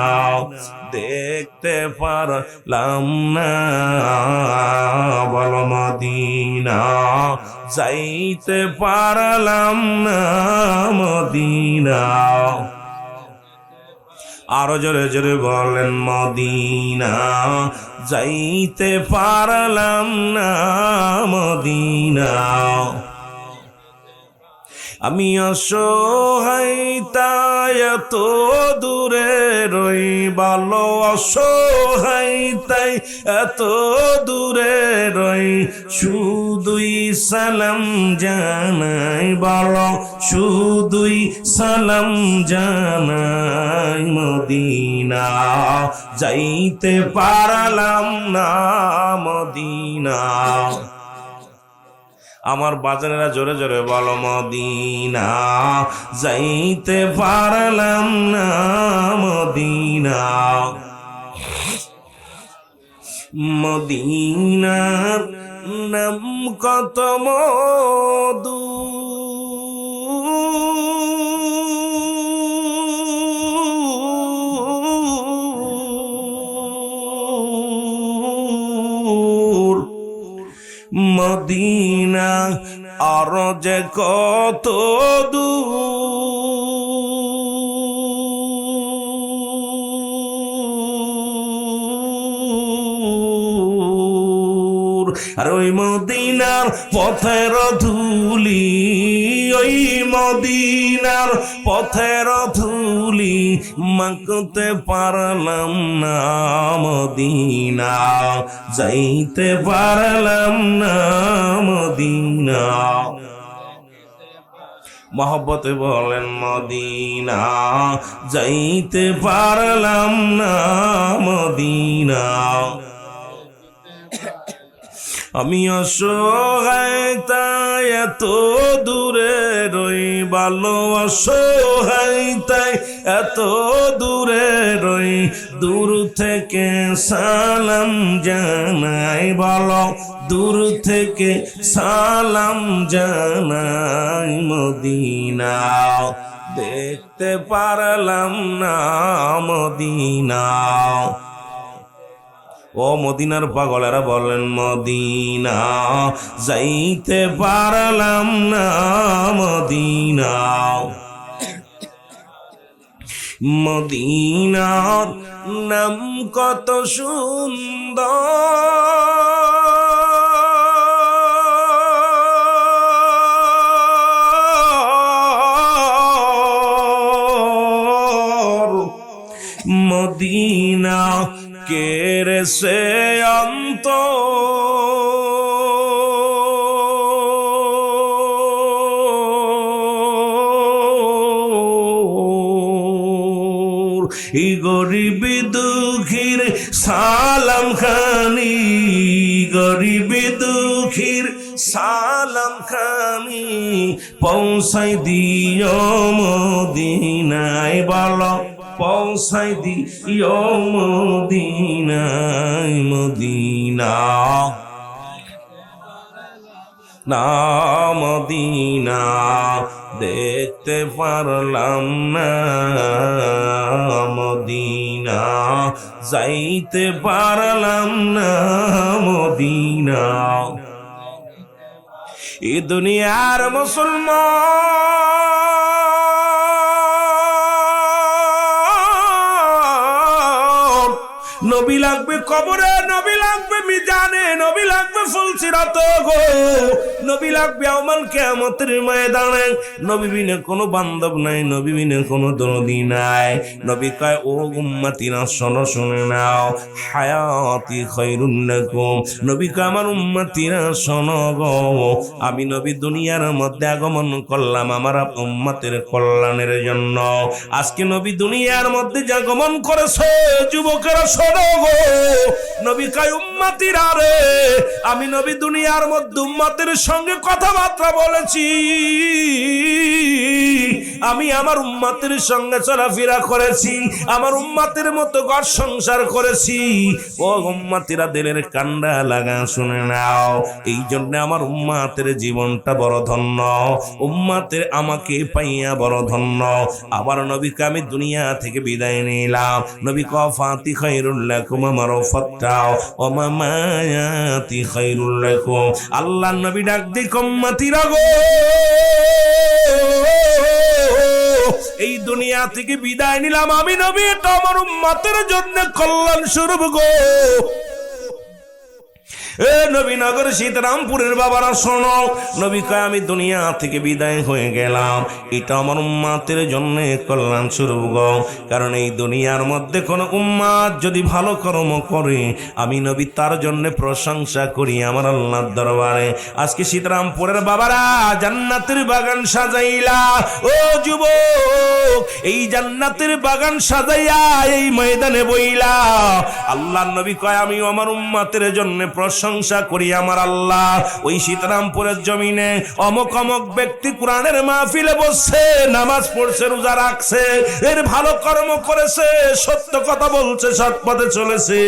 দেখতে পারলাম না, বলো মদিনা যাইতে পারলাম না, মদিনা। আরো জোরে জোরে বলেন মদিনা যাইতে পারলাম না মদিনা। আমি অসহায় তাই এত দূরে রই, ভালো অসহায় তাই এত দূরে রই, শুধুই সালাম জানাই, ভালো শুধুই সালাম জানাই মদিনা যাইতে পারলাম না মদিনা। আমার বাজারেরা জোরে জোরে বলো মদিনা যাইতে পারলাম না মদিনা। মদিনার নাম কত মধু, মদিনা আর যে কত দূর, আর ওই মদিনার পথের ধুলি, ওই মদিনার পথের ধুলি মাখতে পারলাম না মদিনা যাইতে পারলাম না মদিনা। মহব্বতে বলেন মদিনা যাইতে পারলাম না মদিনা। আমি অসহায় তাই এত দূরে রই, ভালো অসহায় তাই এত দূরে রই, দূর থেকে সালাম জানাই, ভালো দূর থেকে সালাম জানাই মদিনা দেখতে পারলাম না মদিনা। ও মদিনার পাগলেরা বলেন মদিনা যাইতে পারলাম না মদিনা। মদিনার নাম কত সুন্দর, মদিনা কেরে সে অন্ত ই গরিব দুঃখীর সালাম খানি, গরিব দুঃখীর সালাম খানি পৌঁছাই দিও মদিনায়, বলো পৌঁছাই দিও মদিনায় মদিনা না মদিনা দেখতে পারলাম না মদিনা যাইতে পারলাম না মদিনা। এ দুনিয়ার মুসলমান নবী লাগবে কবরে, নবী লাগবে মিজানে, নবী লাগবে ফুলসিরাতে গো, নবী লাগবে আমাল কিয়ামতের ময়দানে। নবী বিনে কোনো বান্ধব নাই, নবী বিনে কোনো দরদি নাই। নবী কয় ও উম্মতিরা শোনো, শুনে নাও, হায়াতি খায়রুল লাকুম। নবী কয় আমার উম্মতিরা শোনো গো, আমি নবী দুনিয়ার মধ্যে আগমন করলাম আমার উম্মতের কল্যাণের জন্য। আজকে নবী দুনিয়ার মধ্যে যে আগমন করেছে যুবকেরা শোনো গো, নবী কয় উম্মতিরা রে, আমি নবী দুনিয়ার মধ্যে উম্মতের সঙ্গে কথাবার্তা বলেছি, আমি আমার উম্মতের সঙ্গে চলাফেরা করেছি, আমার উম্মতের মতো ঘর সংসার করেছি। ও উম্মতিরা দিলের কান্ডা লাগা শুনে নাও, এই জন্য আমার উম্মতের জীবনটা বড় ধন্য, উম্মতের আমাকে পাইয়া বড় ধন্য। আবার নবীকে আমি দুনিয়া থেকে বিদায় নিলাম। নবী ক ফাতি খায়রুল লাকুম, আমার ওফাতটাও ও মামায়াতি খায়রুল লাকুম। আল্লাহ নবী ডাক দি উম্মতিরা গো, এই দুনিয়া থেকে বিদায় নিলাম আমি নবী, এটা আমার উম্মতের জন্য কল্যাণ স্বরূপ গো। এ নবীনগর সীতারামপুরের বাবারা শোনো, নবী কয় আমি দুনিয়া থেকে বিদায় হয়ে গেলাম, এটা আমার উম্মাতের জন্য কল্যাণ স্বরূপ গো। কারণ এই দুনিয়ার মধ্যে কোন উম্মাত যদি ভালো কর্ম করে, আমি নবী তার জন্য প্রশংসা করি আমার আল্লাহর দরবারে। আজকে সীতারামপুরের বাবারা জান্নাতের বাগান সাজাইলা, ও যুবক এই জান্নাতের বাগান সাজাইয়া এই ময়দানে বইলা, আল্লাহর নবী কয় আমি আমার উম্মাতের জন্য প্রশংসা করি আমার আল্লাহ। ওই সীতারামপুরের জমিনে অমক অমক ব্যক্তি কোরআনের মাহফিলে বসছে, নামাজ পড়ছে, রোজা রাখছে, এর ভালো কর্ম করেছে, সত্য কথা বলছে, সৎ পথে চলেছে,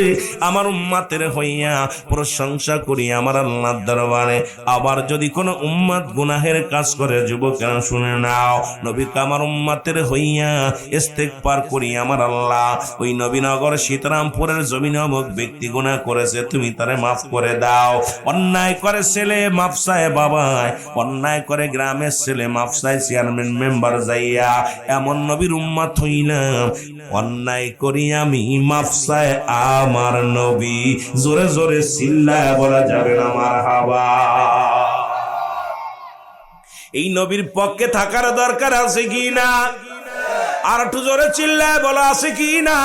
আমার উম্মাতের হইয়া প্রশংসা করি আমার আল্লাহর দরবারে। আবার যদি কোনো উম্মাত গুনাহের কাজ করে, যুবকেরা শুনে নাও, নবী আমার উম্মাতের হইয়া ইস্তেগফার করি আমার আল্লাহ। ওই নবীনগর সীতারামপুরের জমিনে অমুক ব্যক্তি গুনাহ করেছে, তুমি তারে মাফ করে দাও। অন্যায় করে ছেলে মাফ চায় বাবায়, অন্যায় করে গ্রামের ছেলে মাফ চায় চেয়ারম্যান মেম্বার যাইয়া। এমন নবীর উম্মত হইলাম, অন্যায় করি আমি মাফ চায় আমার নবী। জোরে জোরে চিল্লায় বলা যাবে না মারহাবা। এই নবীর পক্ষে থাকার দরকার আছে কি না? আর একটু জোরে চিল্লায় বলা আছে কি না?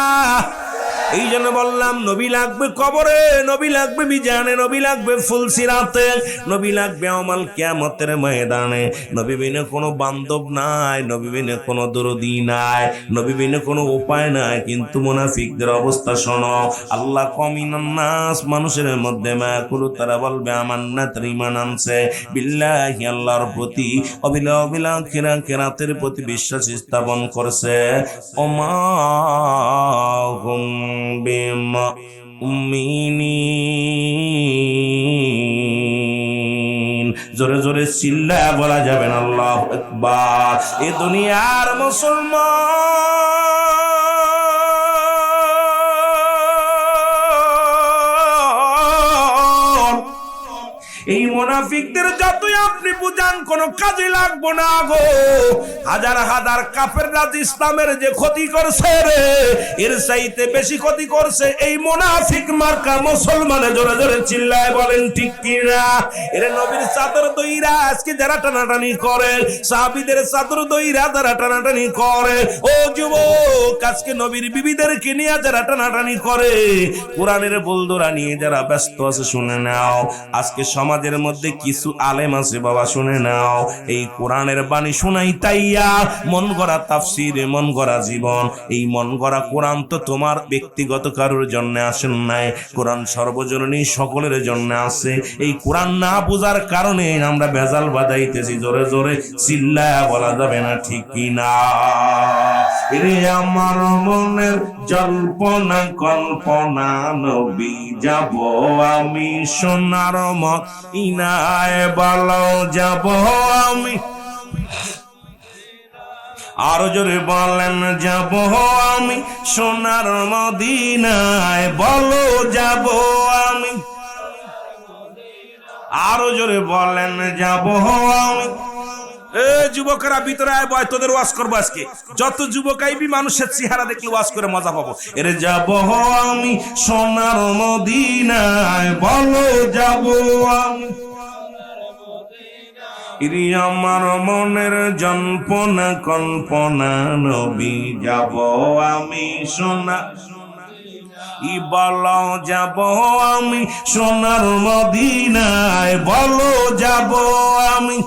এই জন্য বললাম, নবী লাগবে কবরে, নবী লাগবে মিজানে, নবী লাগবে ফুলসিরাতে, নবী লাগবে আমাল কিয়ামতের ময়দানে। নবী বিনে কোনো বান্ধব নাই, নবী বিনে কোনো দরদি নাই, নবী বিনে কোনো উপায় নাই। কিন্তু মুনাফিকদের অবস্থা শোনো, আল্লাহ কমিনান নাস, মানুষের মধ্যে মায়াকুলু, তারা বলবে আমান্না, তার ঈমান আনছে বিল্লাহি, আল্লাহর প্রতি, অবিলা আখিরাতের প্রতি বিশ্বাস স্থাপন করছে। ওমা জোরে জোরে চিল্লা বলা যাবে না আল্লাহু আকবার। এ দুনিয়ার মুসলমান, এই মুনাফিকদের যতই আপনি বুঝান কোনো কাজে লাগবো না গো। হাজার হাজার কাফেররা ইসলামের যে ক্ষতি করছে রে, এর চাইতে বেশি ক্ষতি করছে এই মুনাফিক মার্কা মুসলমানে। জোরে জোরে চিল্লায় বলেন ঠিক কি না? এর নবীর চাদর দইরা আজকে যারা টানাটানি করে, সাহাবীদের চাদর দইরা যারা টানাটানি করে, ও যুবক আজকে নবীর বিবিদেরকে নিয়ে যারা টানাটানি করে, কোরআনের বলদোরা নিয়ে যারা ব্যস্ত আছে, শুনে নাও আজকে সমাজের মধ্যে কিছু আলেম আছে বাবা, শুনে নাও, এই কোরআনের বাণী শোনাই তাইয়া মন গড়া তাফসীর, মন গড়া জীবন, এই মন গড়া কোরআন তো তোমার ব্যক্তিগত কারোর জন্য আসেন নাই, কোরআন সর্বজনীন সকলের জন্য আছে। এই কোরআন না বোঝার কারণে আমরা ভেজাল বাজাইতেছি। জোরে জোরে চিল্লায়া বলা যাবে না ঠিক কি না? রে আমার মনের জল্পনা কল্পনা, নবী যাব আমি সোনার মদিনায়, বলো যাব আমি, আরো জোরে বলেন যাব আমি সোনার মদিনায়, বলো যাব আমি, আরো জোরে বলেন যাব আমি। এ যুবকেরা ভিতরে আয়, বয় তোদের ওয়াজ করবো আজকে। যত যুবক আইবি মানুষের চেহারা দেখলে ওয়াজ করে মজা পাবো। এরে যাব আমি সোনার মদিনায়, বলো যাব আমি, ইরি আমার মনের জল্পনা কল্পনা, নবী যাব আমি সোনা, ই বলো যাব আমি সোনার মদিনায়, বলো যাব আমি,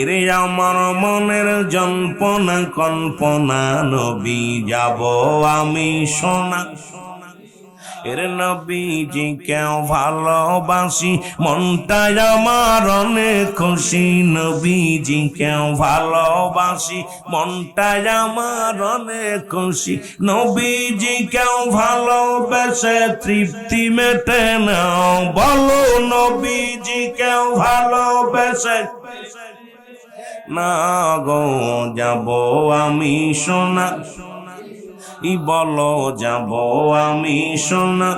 এরে আমার মনের জল্পনা কল্পনা, নবী যাব আমি সোনা। এর নবীজি কেউ ভালোবাসি, মনটাই আমার অনেক খুশি, নবীজি কেউ ভালোবাসি, মনটাই আমার অনেক খুশি, নবীজি কেউ ভালোবেসে তৃপ্তি মেটে নাও, বলো নবীজি কেউ ভালোবেসে না গো, যাব আমি সোনা, ই বলো যাব আমি সোনা,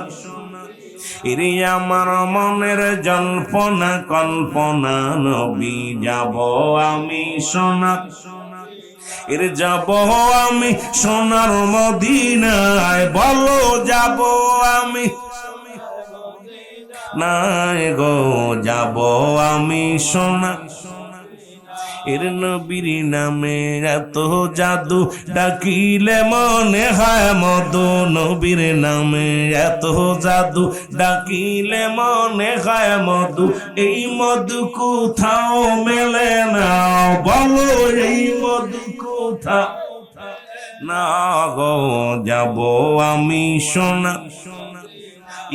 এরে আমার মনের জল্পনা কল্পনা, নবী যাব আমি সোনা। এরে যাব আমি সোনার মদিনায়, বলো যাব আমি নাই গো, যাব আমি সোনা। এর নবীর নামে এত জাদু, ডাকিলে মনে হয় মধু। নবীর নামে এত জাদু, ডাকিলে মনে হয় মধু। এই মধু কোথাও মেলে না, বলো এই মধু কোথাও না গো, যাব আমি সোনা।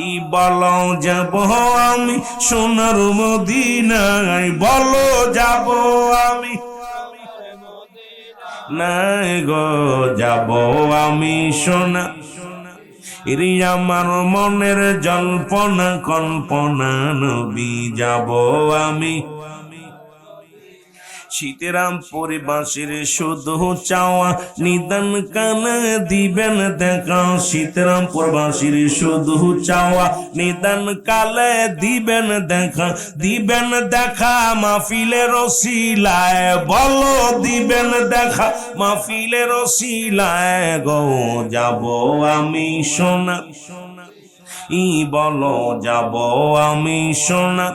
ই বলো যাব আমি সোনার মদিনায়, বলো যাব আমি নাই গো, যাব আমি সোনা। এরি আমার মনের জল্পনা কল্পনা, নবী যাব আমি। সীতারামপুর বাসীর শুধু চাওয়া, নিদান কানে দিবেন দেখা। সীতারামপুর বাসীর শুধু চাওয়া, নিদান কালে দিবেন দেখা। দিবেন দেখা মাহফিলের ওসিলায়, বলো দিবেন দেখা মাহফিলের ওসিলায় গো, যাব আমি সোনা। ই বলো যাব আমি সোনা।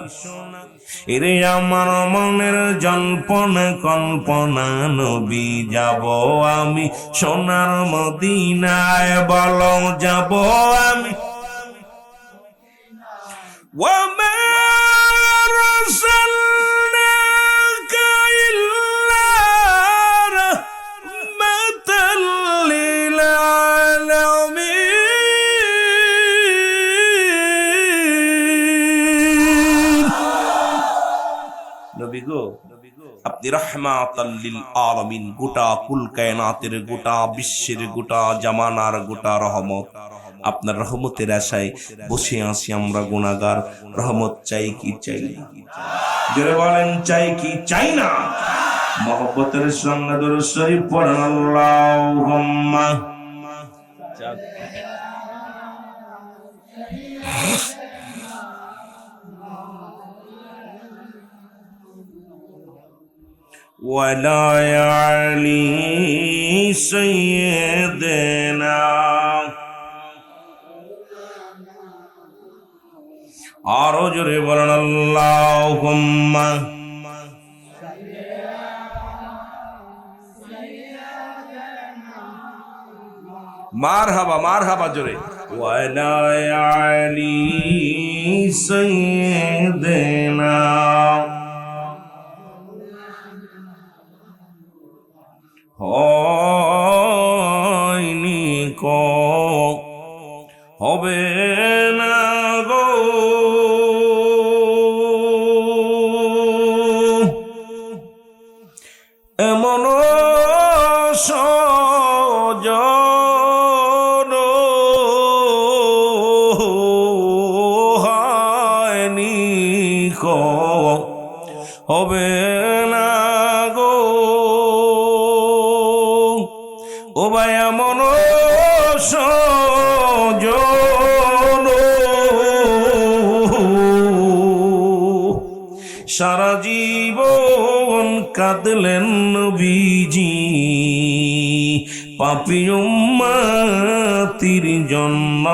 এরে আমার মনের জল্পনা কল্পনা, নবী যাব আমি সোনার মদিনায়, বলো যাব আমি। ওয়া আপনি রাহমাতাল লিল আলামিন, গোটা কুল কায়নাতের, গোটা বিশ্বের, গোটা জামানার, গোটা রহমত। আপনার রহমতের আশায় বসে আছি আমরা গুনাহগার। রহমত চাই কি চাই না? জোরে বলেন চাই কি চাই না? মহব্বতের সঙ্গে দরুদ শরীফ পড়েন আল্লাহুম্মা। ওয়ালা আলী সাইয়্যিদিনা, আরো জোরে বলেন আল্লাহুম্মা। মারহাবা মারহাবা জোরে। ওয়ালা আলী সাইয়্যিদিনা, হয়নি কো হবে না গো, এমন সজন হয়নি কো হবে না গো। ও ভাই এমন সজন সারা জীবন কাঁদলেন নবীজি, পাপী উম্মতির জন্য।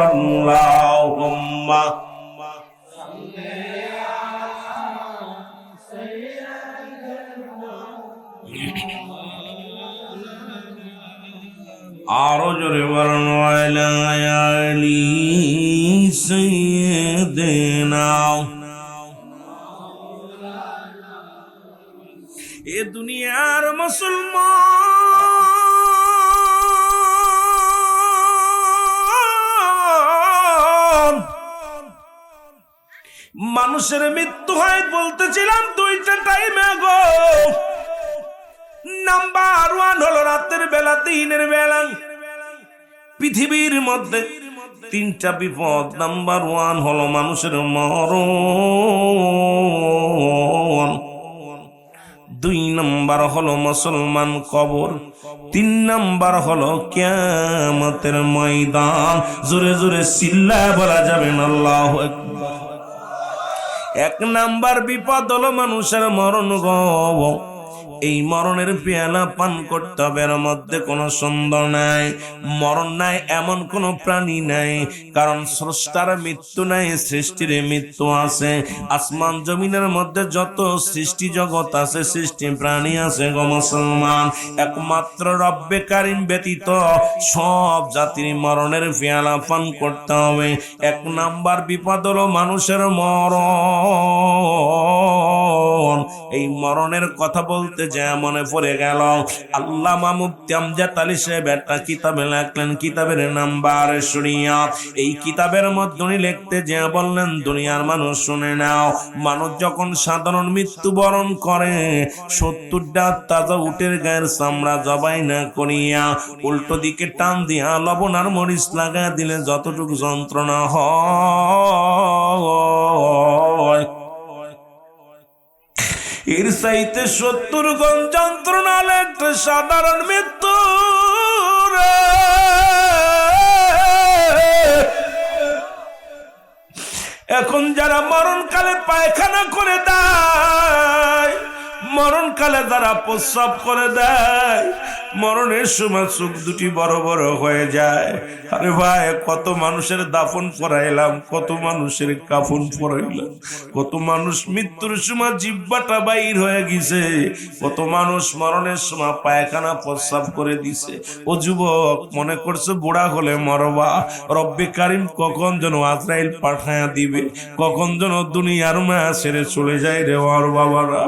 আল্লাহুম্মা আরো জোরে বলেন ওয়ালা আলী সাইয়্যিদিনা। এ দুনিয়ার মুসলমান, মানুষের মৃত্যু হয় বলতেছিলাম দুইটা টাইমে গো। নাম্বার 1 হলো রাতের বেলা, দিনের বেলা। পৃথিবীর মধ্যে 3টা বিপদ। নাম্বার 1 হলো মানুষের মরণ, 2 নাম্বার হলো মুসলমান কবর, 3 নাম্বার হলো কিয়ামতের ময়দান। জোরে জোরে চিল্লায় বলা যাবে না আল্লাহু আকবার। 1 নাম্বার বিপদ হলো মানুষের মরণ গো। এই মরণের পেয়ালা পান করতে হবে। এর মধ্যে কোনো সন্দেহ নাই, মরণ নাই এমন কোনো প্রাণী নাই, কারণ স্রষ্টার মৃত্যু নাই, সৃষ্টির মৃত্যু আছে। আসমান জমিনের মধ্যে যত সৃষ্টি জগৎ আছে, সৃষ্টি প্রাণী আছে গো মুসলমান, একমাত্র রব্বে কারিম ব্যতীত সব জাতির মরণের পেয়ালা পান করতে হবে। এক নাম্বার বিপদ হলো মানুষের মরণ। এই মরণের কথা বলতে যা মনে পড়ে গেল, আল্লামা মুফতি আমজাদ আলী সাহেব একটা কিতাবে লিখলেন, কিতাবের নাম বারে শরিয়াত। এই কিতাবের মধ্যে লিখতে যে বললেন, দুনিয়ার মানুষ শুনে নাও, মানুষ যখন সাধারণ মৃত্যুবরণ করে 70টা তাজা উটের গায়ের চামড়া জবাই না করিয়া উল্টো দিকে টান দিয়া লবণ আর মরিচ লাগা দিলে যতটুকু যন্ত্রণা হয়, এর চাইতে 70 গুণ যন্ত্রণা একটা সাধারণ মৃত্যু। এখন যারা মরণকালে পায়খানা করে দেয়, মরণকালে যারা প্রস্রাব করে দেয়, মরণের সময় চোখ দুটি বড় বড় হয়ে যায়। আরে ভাই, কত মানুষের দাফন পড়াইলাম, কত মানুষের কাফন পড়াইলাম, কত মানুষ মৃত্যুর সময় জিহ্বাটা বাইর হয়ে গেছে, কত মানুষ মরণের সময় পায়খানা প্রস্রাব করে দিছে। ও যুবক, মনে করছে বুড়া হলে মরবা, রব্বে কারিম কখন যেন আজরাইল পাঠায়া দিবে, কখন যেন দুনিয়ার মায়া ছেড়ে চলে যায় রে ওর বাবারা।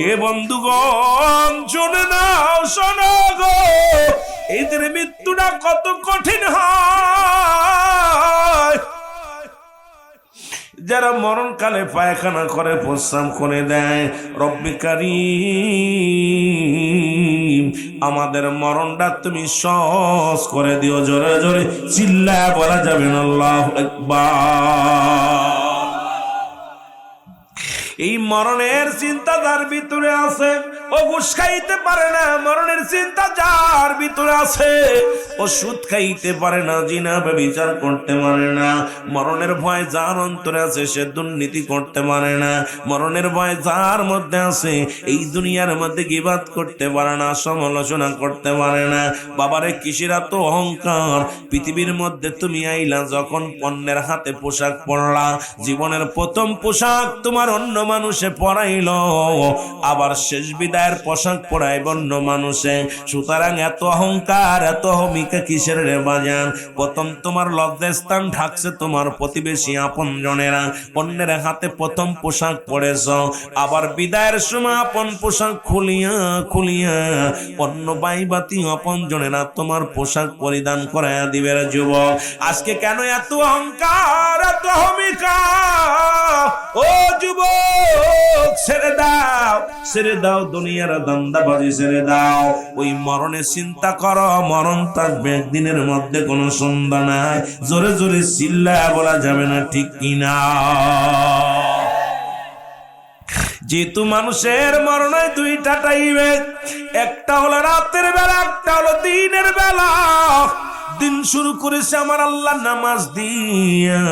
এ বন্ধুগণ শুনে নাও, শোনো গো, এদের মৃত্যুটা কত কঠিন হয়। যারা মরণকালে পায়খানা করে প্রস্রাব করে দেয়, রব্বে কারিম আমাদের মরণটা তুমি সহজ করে দিও। জোরে জোরে চিল্লায় বলা যাবে না আল্লাহু আকবার। এই মরণের চিন্তা যার ভিতরে আছে, ও ঘুষ খাইতে পারে না। মরণের চিন্তা যার ভিতরে আছে, ও সুদ খাইতে পারে না, জিনা ব্যভিচার করতে পারে না। মরণের ভয় যার অন্তরে আছে, সে দুর্নীতি করতে পারে না। মরণের ভয় যার মধ্যে আছে, এই দুনিয়ার মধ্যে গীবাত করতে পারে না, সমালোচনা করতে পারে না। বাবারে, কিসের এত অহংকার? পৃথিবীর মধ্যে তুমি আইলা যখন পণ্যের হাতে পোশাক পরলা, জীবনের প্রথম পোশাক তোমার অন্য মানুষে পরাইল, আবার শেষ বিদায়ের পোশাক পরাইব অন্য মানুষে। সুতরাং এত অহংকার, এত অহমিকা কিসের রে বাজান? প্রথম তোমার লজ্জাস্থান ঢাকছে তোমার প্রতিবেশী আপন জনেরা, অন্যের হাতে প্রথম পোশাক পরেছ, আবার বিদায়ের সময় আপন পোশাক খুলিয়া খুলিয়া অন্য বাইবাতি আপন জনেরা তোমার পোশাক পরিধান করাইয়া দিবে। যুবক, আজকে কেন এত অহংকার, এত অহমিকা? ও যুবক, ছেড়ে দাও, ছেড়ে দাও দুনিয়ার দান্দাবাজি, ছেড়ে দাও। ওই মরণের চিন্তা করো, মরণ থাকবে একদিনের মধ্যে, কোনো সন্ধ্যা নাই। জোরে জোরে চিল্লায় বলা যাবে না, ঠিক কিনা? যেহেতু মানুষের মরণে দুইটা টাইমে, একটা হলো রাতের বেলা, একটা হলো দিনের বেলা। দিন শুরু করেছে আমার আল্লাহ নামাজ দিয়া।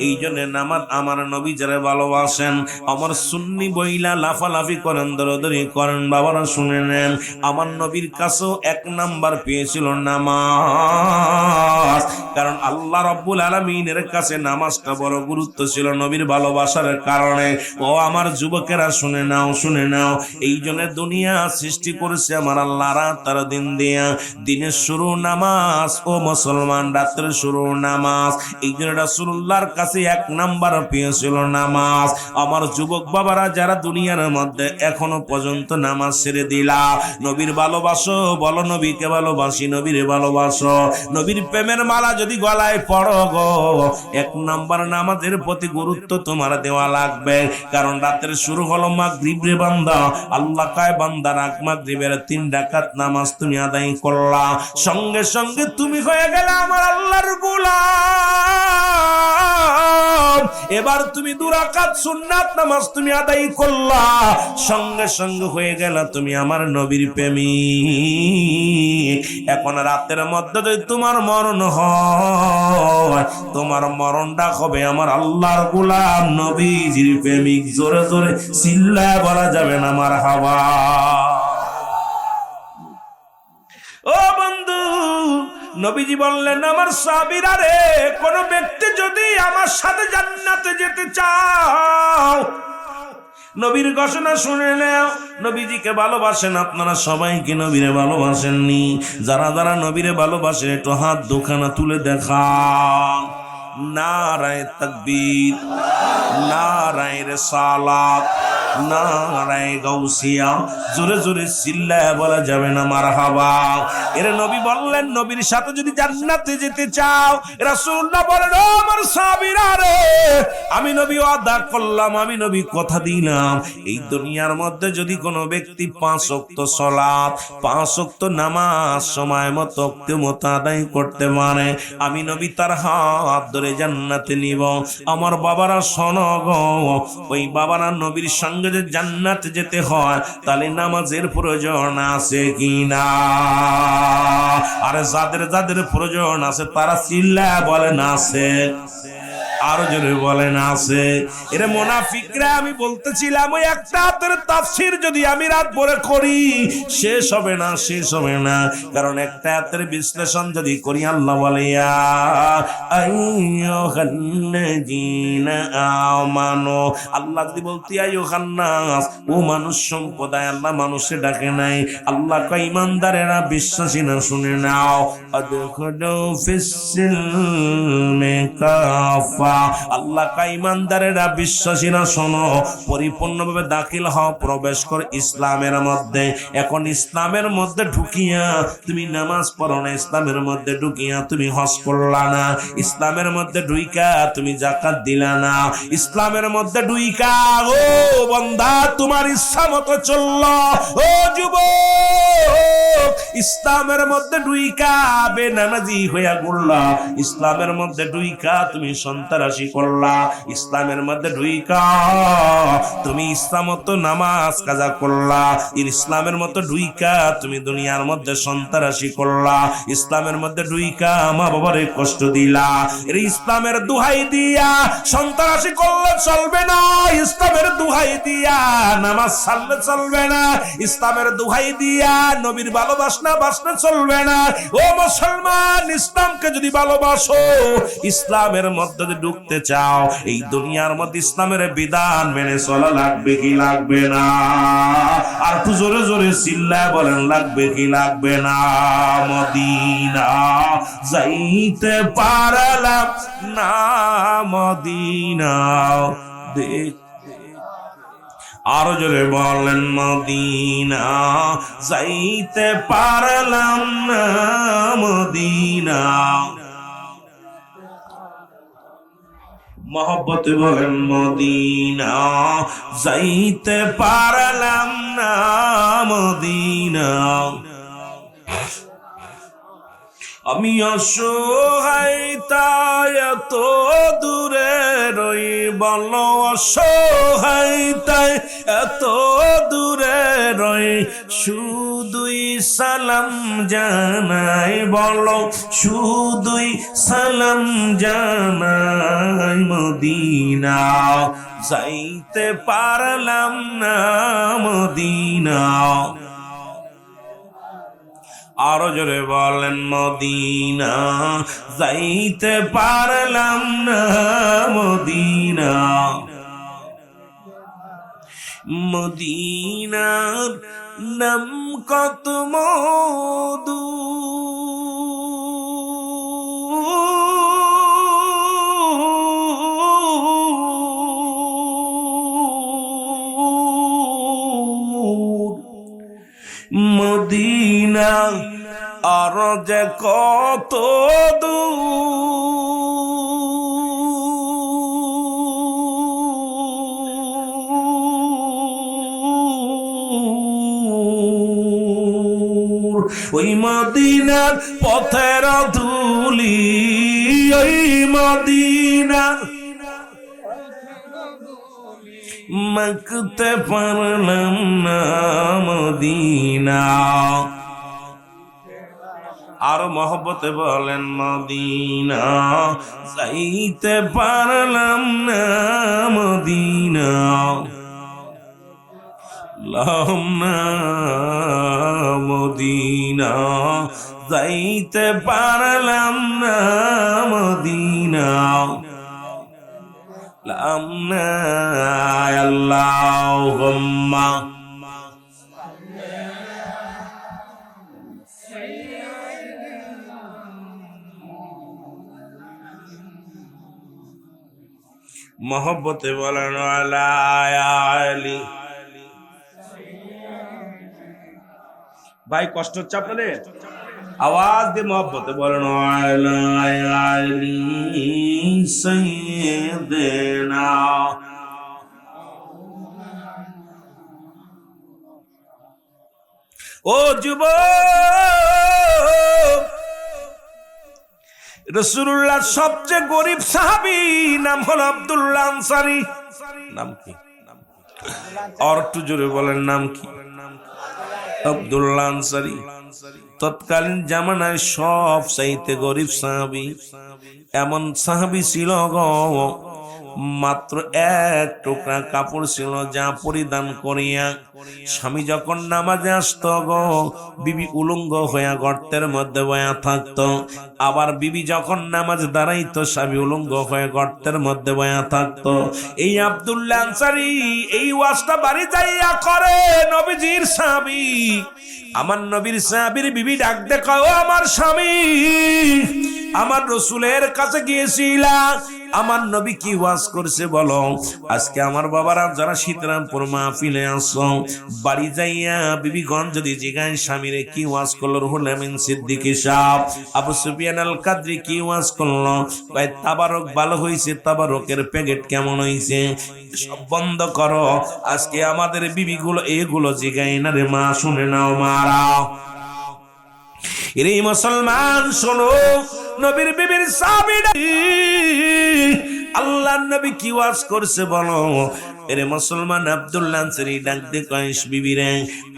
এই জন্য নামাজ আমার নবী যারা ভালোবাসেন, আমার সুন্নি বইলা লাফালাফি করেন, দরদরি করেন, বাবারা শুনে নেন, আমার নবীর কাছেও 1 নাম্বার পেয়েছিল নামাজ। কারণ আল্লাহ রাব্বুল আলামিনের কাছে নামাজটা বড় গুরুত্ব ছিল নবীর ভালোবাসার কারণে। ও আমার যুবকেরা শুনে নাও, শুনে নাও, এই জন্য দুনিয়া সৃষ্টি করেছে আমার আল্লাহ রাত আর দিন দিয়া। দিনের শুরু নামাজ, ও মুসলমান, রাতের শুরু নামাজ। এই জন্য রাসূলুল্লাহর কাছে 1 নাম্বার পেয়েছিল নামাজ। আমার যুবক বাবারা যারা দুনিয়ার মধ্যে এখনো পর্যন্ত নামাজ ছেড়ে দিলা, নবীর ভালোবাসো, বলো নবীকে ভালোবাসি, নবীর ভালোবাসো। নবীর প্রেমের মালা যদি গলায় পড়ো গো, 1 নাম্বার নামাজের প্রতি গুরুত্ব তোমার দেওয়া লাগবে। কারণ রাতের শুরু হলো মাগরিব রে বান্দা, আল্লাহ কয় বান্দা রাত মাগরিবের 3 রাকাত নামাজ তুমি আদায় করলা, সঙ্গে সঙ্গে তুমি হয়ে গেলে আমার আল্লাহর গোলাম। এবার তুমি 2 রাকাত সুন্নাত নামাজ তুমি আদায় করলা, সঙ্গে সঙ্গে হয়ে গেল তুমি আমার নবীর প্রেমিক। এখন রাতের মধ্যে যদি তোমার মরণ হয়, তোমার মরণটা হবে আমার আল্লাহর গোলাম, নবীজির প্রেমিক। জোরে জোরে চিল্লায় বলা যাবে না মারহাবা। ও বন্ধু, নবীজি বললেন, আমার সাহাবীরা রে, কোন ব্যক্তি যদি আমার সাথে জান্নাতে যেতে চাও, নবীর ঘোষণা শুনে নাও। নবীজিকে ভালোবাসেন আপনারা সবাই কি নবীরে ভালোবাসেননি? যারা যারা নবীরে ভালোবাসেন একটু হাত দুখানা তুলে দেখান। নারায়ে তাকবীর, নারায়ে রিসালাত, নারায়ে গাউসিয়া। জোরে জোরে চিল্লায়া বলা যাবে না মারহাবা? এর নবী বললেন, নবীর সাথে যদি জান্নাতে যেতে চাও, রাসূলুল্লাহ বলেন, ও আমার সাহাবীরা রে, আমি নবী ওয়াদা করলাম, আমি নবী কথা দিলাম, এই দুনিয়ার মধ্যে যদি কোনো ব্যক্তি 5 ওয়াক্ত সালাত, 5 ওয়াক্ত নামাজ সময় মতো আদায় করতে পারে, আমি নবী তার হাত ধরে জান্নাতে নিব। আমার বাবারা শোনো গো, ওই বাবারা নবীর সঙ্গে যদি জান্নাতে যেতে হয়, তাহলে নামাজের প্রয়োজন আছে কিনা? আরে যাদের যাদের প্রয়োজন আছে তারা চিল্লায়া বলেন আছে, আরো জোরে বলেন আছে। এরে মুনাফিকরা, আমি বলতেছিলাম ওই একটা হাতের তাফসীর যদি আমি রাত ভরে করি শেষ হবে না, শেষ হবে না। কারণ একটা হাতের বিশ্লেষণ যদি করি, আল্লাহ বলে ইয়া আইয়ুহাল্লাযীনা আমানু, আল্লাহ যদি বলতে আইয়ুহান নাস, ও মানুষ সম্প্রদায়, আল্লাহ মানুষে ডাকে নাই, আল্লাহ কয় ঈমানদারেরা, বিশ্বাসীরা শুনে নাও, আদখুলু ফিস-সিলমি কাফা, আল্লাহ কা ঈমানদারেরা, বিশ্বাসীরা শোনো, পরিপূর্ণভাবে দাখিল হও, প্রবেশ কর ইসলামের মধ্যে। এখন ইসলামের মধ্যে ঢুকিয়া তুমি নামাজ পড়ো না, ইসলামের মধ্যে ঢুকিয়া তুমি হজ করলা না, ইসলামের মধ্যে ঢুইকা তুমি যাকাত দিলা না, ইসলামের মধ্যে ঢুইকা ও বান্দা তোমার ইচ্ছা মতো চললো, ও যুবক ইসলামের মধ্যে ঢুইকা বেনামাজি হইয়া ঘুরলা, ইসলামের মধ্যে ঢুইকা তুমি সন্ত্রাসী করলা, ইসলামের মধ্যে ঢুইকা তুমি ইসলাম মতো নামাজ কাজা করলা, ইসলামের মতো ঢুইকা তুমি দুনিয়ার মধ্যে সন্ত্রাসী করলা, ইসলামের মধ্যে ঢুইকা মা বাবারে কষ্ট দিলা। এর ইসলামের দুহাই দিয়া সন্ত্রাসী করলে চলবে না, ইসলামের দুহাই দিয়া নামাজ ছাড়লে চলবে না, ইসলামের দুহাই দিয়া নবীর ভালোবাসনা বাসনা চলবে না। ও মুসলমান, ইসলামকে যদি ভালোবাসো, ইসলামের মধ্যে ঢুকতে চাও, এই দুনিয়ার মধ্যে ইসলামের বিধান মেনে চলা লাগবে কি লাগবে না? আর একটু জোরে জোরে চিল্লায় বলেন, লাগবে কি লাগবে না? মদিনা যাইতে পারলাম না, মদিনা দেখ, আরো জোরে বলেন, মদিনা যাইতে পারলাম না, মদিনা। মহব্বতে বলেন, মদিনা যাইতে পারলাম না, মদিনা। আমি অসহায় তাই এত দূরে রই, বলো অসহায় তাই এত দূরে রই, শুধুই সালাম জানাই, বলো শুধুই সালাম জানাই, মদিনা যাইতে পারলাম না, মদিনা। আরো জোরে বলেন, মদিনা যাইতে পারলাম না, মদিনা। মদিনার নাম কত মধু, মদিনা আর যে কত দূর, ওই মদিনার পথের ধুলি, ওই মদিনার মাখতে পারলাম না, মদিনা। আর মহব্বতে বলেন, মদিনা যাইতে পারলাম না, মদিনা। লামনা মদিনা যাইতে পারলাম না মদিনা লামনা আল্লাহুম্মা मोहब्बत बोलन वाला आली भाई कष्ट হচ্ছে আপনাদের आवाज दे मोहब्बत बोलन वाला आली सैयदना ओ যুবক রাসূলুল্লাহ সবচেয়ে গরিব সাহাবী নাম হলো আব্দুল্লাহ আনসারী নাম কি और একটু জোরে বলেন নাম কি আব্দুল্লাহ আনসারী তৎকালীন জামানায় সব চাইতে গরিব সাহাবী এমন সাহাবী ছিল গো মাত্র এক টুকরা কাপড় ছিল যা পরিধান করিয়া স্বামী যখন নামাজে আসতো গো বিবি উলঙ্গ হইয়া গর্তের মধ্যে বয়া থাকতো আবার বিবি যখন নামাজ দাঁড়াইতো স্বামী উলঙ্গ হয়ে গর্তের মধ্যে বয়া থাকতো এই আব্দুল্লাহ আনসারী এই ওয়াজটা বাড়ি যাইয়া করে নবীজির সাহাবী আমার নবীর সাহাবীর বিবি ডাক দেখো আমার স্বামী আমার রাসূলের কাছে গিয়েছিলা আমার নবী কি ওয়াজ করছে বলো আজকে আমার বাবারা যারা শীতরামপুর মাহফিলে আসো বাড়ি যাইয়া বিবিগণ যদি জিগায় স্বামীরে কি ওয়াজ করলো রুহুল আমিন সিদ্দিকী সাহেব আবু সুফিয়ান আল কাদরি কি ওয়াজ করলো ভাই তাবারক ভালো হইছে তাবারকের প্যাকেট কেমন হইছে সব বন্ধ করো আজকে আমাদের বিবিগুলো এগুলো জিগায় না রে মা শুনে নাও মারা রে মুসলমান শোনো নবীর বিবির সাহাবী আল্লাহর নবী কি ওয়াজ করছে বলো এরে মুসলমান আব্দুল্লাহ আনসারী ডাক দে কয়েস বিবি রে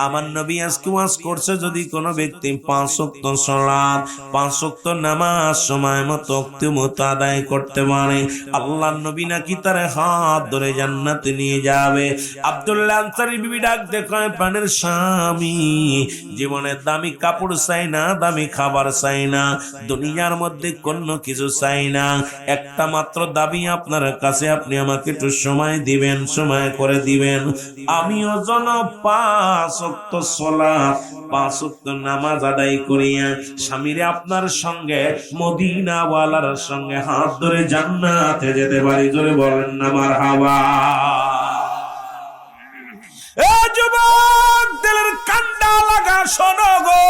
আমার নবী আজকে ওয়াজ করছে যদি কোনো ব্যক্তি 5 ওয়াক্ত সালাত 5 ওয়াক্ত নামাজ সময় মতো ওয়াক্ত মতো আদায় করতে পারে আল্লাহর নবী নাকি তার হাত ধরে জান্নাতে নিয়ে যাবে আব্দুল্লাহ আনসারী বিবি ডাক দে কয় প্রাণের স্বামী জীবনে দামি কাপড় চাই না দামি খাবার চাই না দুনিয়ার মধ্যে কোনো কিছু চাই না একটা মাত্র দাবি আপনার কাছে আপনি আমাকে একটু সময় দিবেন সময় করে দিবেন আমিও যেন 5 ওয়াক্ত সালাত 5 ওয়াক্ত নামাজ আদায় করিয়া স্বামীরে আপনার সঙ্গে মদিনা ওয়ালার সঙ্গে হাত ধরে জান্নাতে যেতে পারি জোরে বলেন না মারহাবা এ যুবক দিলের কান্ডা লাগা শোনো গো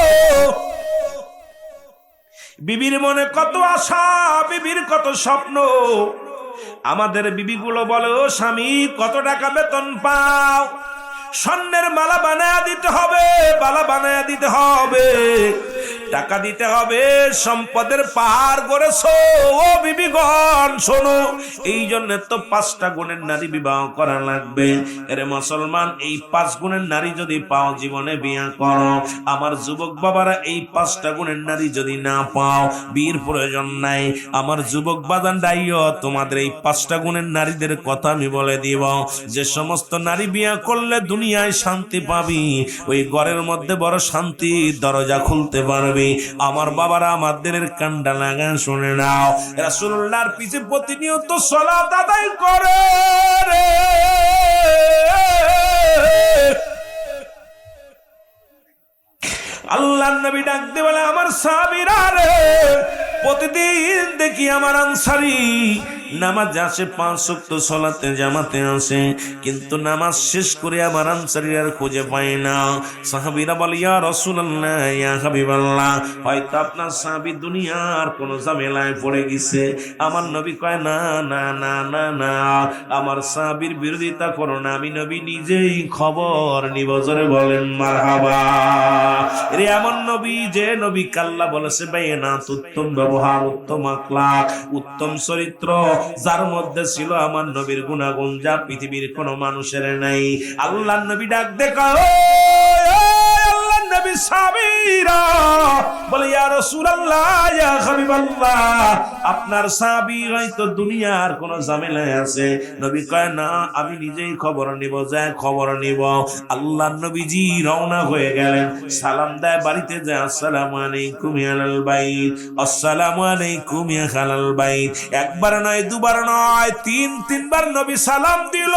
বিবির মনে কত আশা বিবির কত স্বপ্ন আমাদের বিবিগুলো বলে ও স্বামী কত টাকা বেতন পাও স্বর্ণের মালা বানায়া দিতে হবে বালা বানায়া দিতে হবে টাকা দিতে হবে সম্পদের পাহাড় গড়েছো ও বিবিগণ শোনো এই জন্য তো 5টা গুণের নারী বিবাহ করা লাগবে এরে মুসলমান এই 5 গুণের নারী যদি পাও জীবনে বিয়ে করো আমার যুবক বাবারা এই 5টা গুণের নারী যদি না পাও বিয়ের প্রয়োজন নাই আমার যুবক বাজান দাইও তোমাদের এই 5টা গুণের নারীদের কথা আমি বলে দিব যে সমস্ত নারী বিয়ে করলে দুনিয়ায় শান্তি পাবি ওই ঘরের মধ্যে বড় শান্তির দরজা খুলতে পারবে আমার বাবারা আমাদের কান্ডা লাগা শুনে নাও রাসূলুল্লাহর পিছে প্রতিনিয়ত সালাত আদায় করে রে আল্লাহর নবী ডাক দে বলে আমার সাহাবীরা রে প্রতিদিন দেখি আমার আনসারী নামাজ আসে 5 ওয়াক্ত সালাতে জামাতে আসে কিন্তু নামাজ শেষ করে আমার আনসারীরা খুঁজে পায় না সাহাবীরা বলে ইয়া রাসূলুল্লাহ ইয়া হাবিবাল্লাহ হয়তো আপনার সাহাবী দুনিয়ার কোন ঝামেলায় পড়ে গেছে আমার নবী কয় না না না না না আমার সাহাবীর বিরোধিতা করো না আমি নবী নিজেই খবর নিব জোরে বলেন মারহাবা রে এমন নবী যে নবী আল্লাহ বলেছে বাইনাত উত্তম ব্যবহার উত্তম আখলাক উত্তম চরিত্র যার মধ্যে ছিল আমার নবীর গুণাগুণ যা পৃথিবীর কোন মানুষের নাই আল্লাহর নবী ডাক দেখা আল্লাহর নবী সাহাবী সাহাবীরা বলে ইয়া রাসূলুল্লাহ ইয়া হাবিবাল্লাহ আপনার সাহাবী হয়তো দুনিয়ার কোন ঝামেলায় আছে। নবী কয় না আমি নিজেই খবর নিব, যায় খবর নিব। আল্লাহর নবীজি রওনা হয়ে গেলেন, সালাম দেয় বাড়িতে যায়, আসসালামু আলাইকুম ইয়া আহলাল বাইত, আসসালামু আলাইকুম ইয়া আহলাল বাইত। একবার নয় দুবার নয় তিনবার নবী সালাম দিল।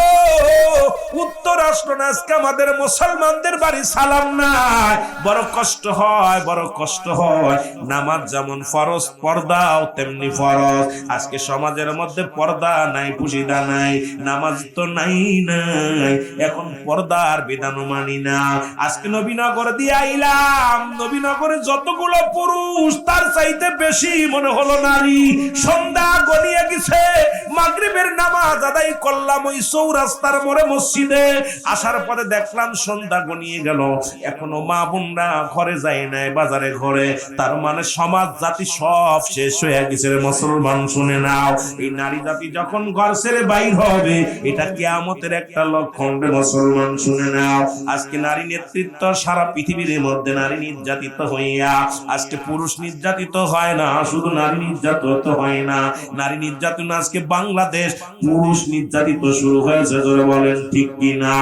উত্তর আসলো না, আজকে আমাদের মুসলমানদের বাড়ি সালাম নাই। বড় কষ্ট হয়, বড় কষ্ট হয়। নামাজ যেমন ফরজ, পর্দাও তেমনি ফরজ। আজকে সমাজের মধ্যে পর্দা নাই, পুশিদা নাই, নামাজ তো নাই। এখন পর্দার বিধান মানি না। আজকে নবীনগর দিয়ে আইলাম, নবীনগরে যতগুলো পুরুষ তার চাইতে বেশি মনে হলো নারী। সন্ধ্যা গড়িয়ে গেছে, মাগরিবের নামাজ আদায় করলাম ওই চৌরাস্তার মোড়ে মসজিদে। আসার পরে দেখলাম সন্ধ্যা গড়িয়ে গেল, এখনো মা বোনরা ঘরে যায় নাই, বাজারে ঘরে। তার মানে সমাজ জাতি সব শেষ হয়ে গেছে। মুসলমান শুনে নাও, এই নারী জাতি যখন ঘর ছেড়ে বাইর হবে এটা কিয়ামতের একটা লক্ষণ। মুসলমান শুনে নাও, আজকে নারী নেতৃত্ব সারা পৃথিবীর মধ্যে নারী নির্যাতিত হইয়া, আজকে পুরুষ নির্যাতিত হয় না, শুধু নারী নির্যাতিত হয় না, নারী নির্যাতন আজকে বাংলাদেশ পুরুষ নির্যাতিত শুরু হয়েছে। জোরে বলেন ঠিক কিনা?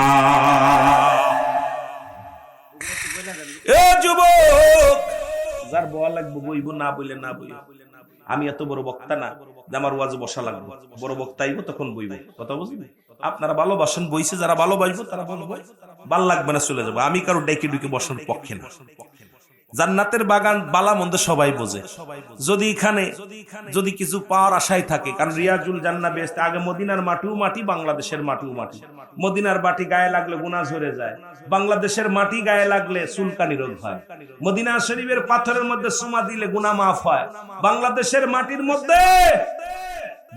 এ যুবক, যার বলা লাগবে বইব, না বইলে না বইব। আমি এত বড় বক্তা না যে আমার ওয়াজে বসা লাগবে। বড় বক্তা আইব তখন বইব, কথা বুঝলি? আপনারা ভালোবাসেন, বইছে যারা ভালোবাসবো তারা বলবো, ভাল লাগবে না চলে যাবো। আমি কারো ডেকে ডুকে বসার পক্ষে না। জান্নাতের বাগান বালা মন্দ সবাই বোঝে। যদি কিছু পাওয়ার আশায় থাকে, কারণ রিয়াজুল জান্নাহ বেহেশত আগে মদিনার মাটিও মাটি, বাংলাদেশের মাটিও মাটি। মদিনার মাটি গায়ে লাগলে গুনাহ ঝরে যায়, বাংলাদেশের মাটি গায়ে লাগলে চুলকানি রোগ হয়। মদিনা শরীফের পাথরের মধ্যে চুমা দিলে গুনাহ মাফ হয়। বাংলাদেশের মাটির মধ্যে,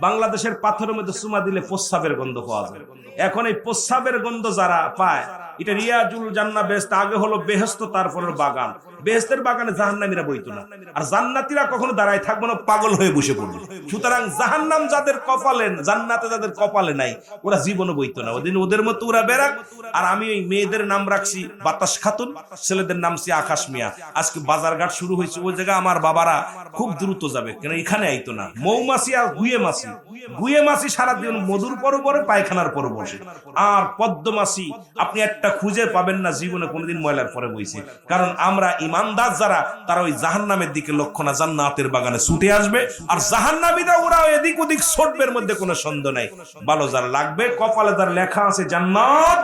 বাংলাদেশের পাথরের মধ্যে চুমা দিলে প্রস্রাবের গন্ধ পাওয়া যায়। এখন এই প্রস্রাবের গন্ধ যারা পায়, এটা রিয়াজুল জান্নাহ বেহেশত আগে হলো বেহেশত, তারপরের বাগান। বেহেশতের বাগানে জাহান্নামীরা বইতো না, আর জান্নাতীরা কখনো দাঁড়ায় থাকবে না, পাগল হয়ে বসে পড়বে। সুতরাং জাহান্নাম যাদের কপালে, জান্নাতে যাদের কপালে নাই, ওরা জীবনে বইতো না। ওদিন ওদের মতো ওরা বেরাক। আর আমি ওই মেয়েদের নাম রাখছি বাতাস খাতুন, ছেলেদের নাম ছি আকাশ মিয়া। আজকে বাজারঘাট শুরু হয়েছে, ওই জায়গায় আমার বাবারা খুব দ্রুত যাবে, কেন এখানে আইতো না। মৌমাছি আর গুয়ে মাছি সারাদিন মধুর পরে পায়খানার পরে বসে। আর পদ্মমাছি আপনি একটা খুঁজে পাবেন না জীবনে কোনোদিন ময়লার পরে বইছে। কারণ আমরা ইমানদার যারা, তারা ওই জাহান্নামের দিকে লক্ষ্য না, জান্নাতের বাগানে ছুটে আসবে। আর জাহান্নামীরা ওরা এদিক ওদিক ছুটবের মধ্যে কোনো সন্দেহ নাই। ভালো যারা লাগবে, কপালে যার লেখা আছে জান্নাত,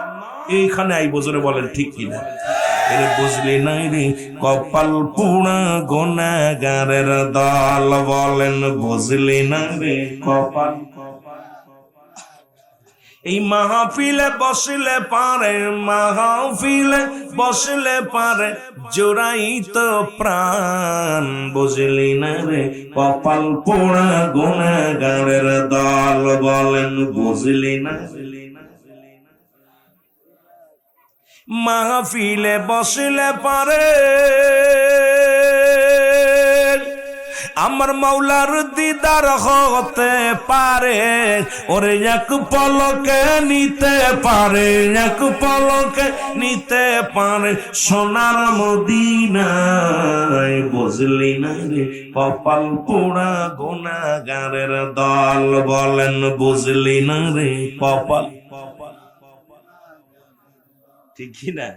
এইখানে আইব। জোরে বলেন ঠিক কিনা? এরে বুঝলি নাই রে কপাল পোড়া গুনাহগারের দল, বলেন বুঝলি না রে কপাল। এই মাহফিলে বসলে পারে, মাহফিলে বসলে পারে জোড়াইত প্রাণ, বুঝলি না রে কপাল পোড়া গুনাহগারের দল, বলেন বুঝলি না? মাহফিলে বসলে পারে আমার মাওলার দিদার হতে পারে, ওরে এক পলকে নিতে পারে, এক পলকে নিতে পারে সোনার মদিনায়, বুঝলি না রে কপাল পোড়া গুনাহগারের দল, বলেন বুঝলি না রে কপাল। ঠিক কিনা?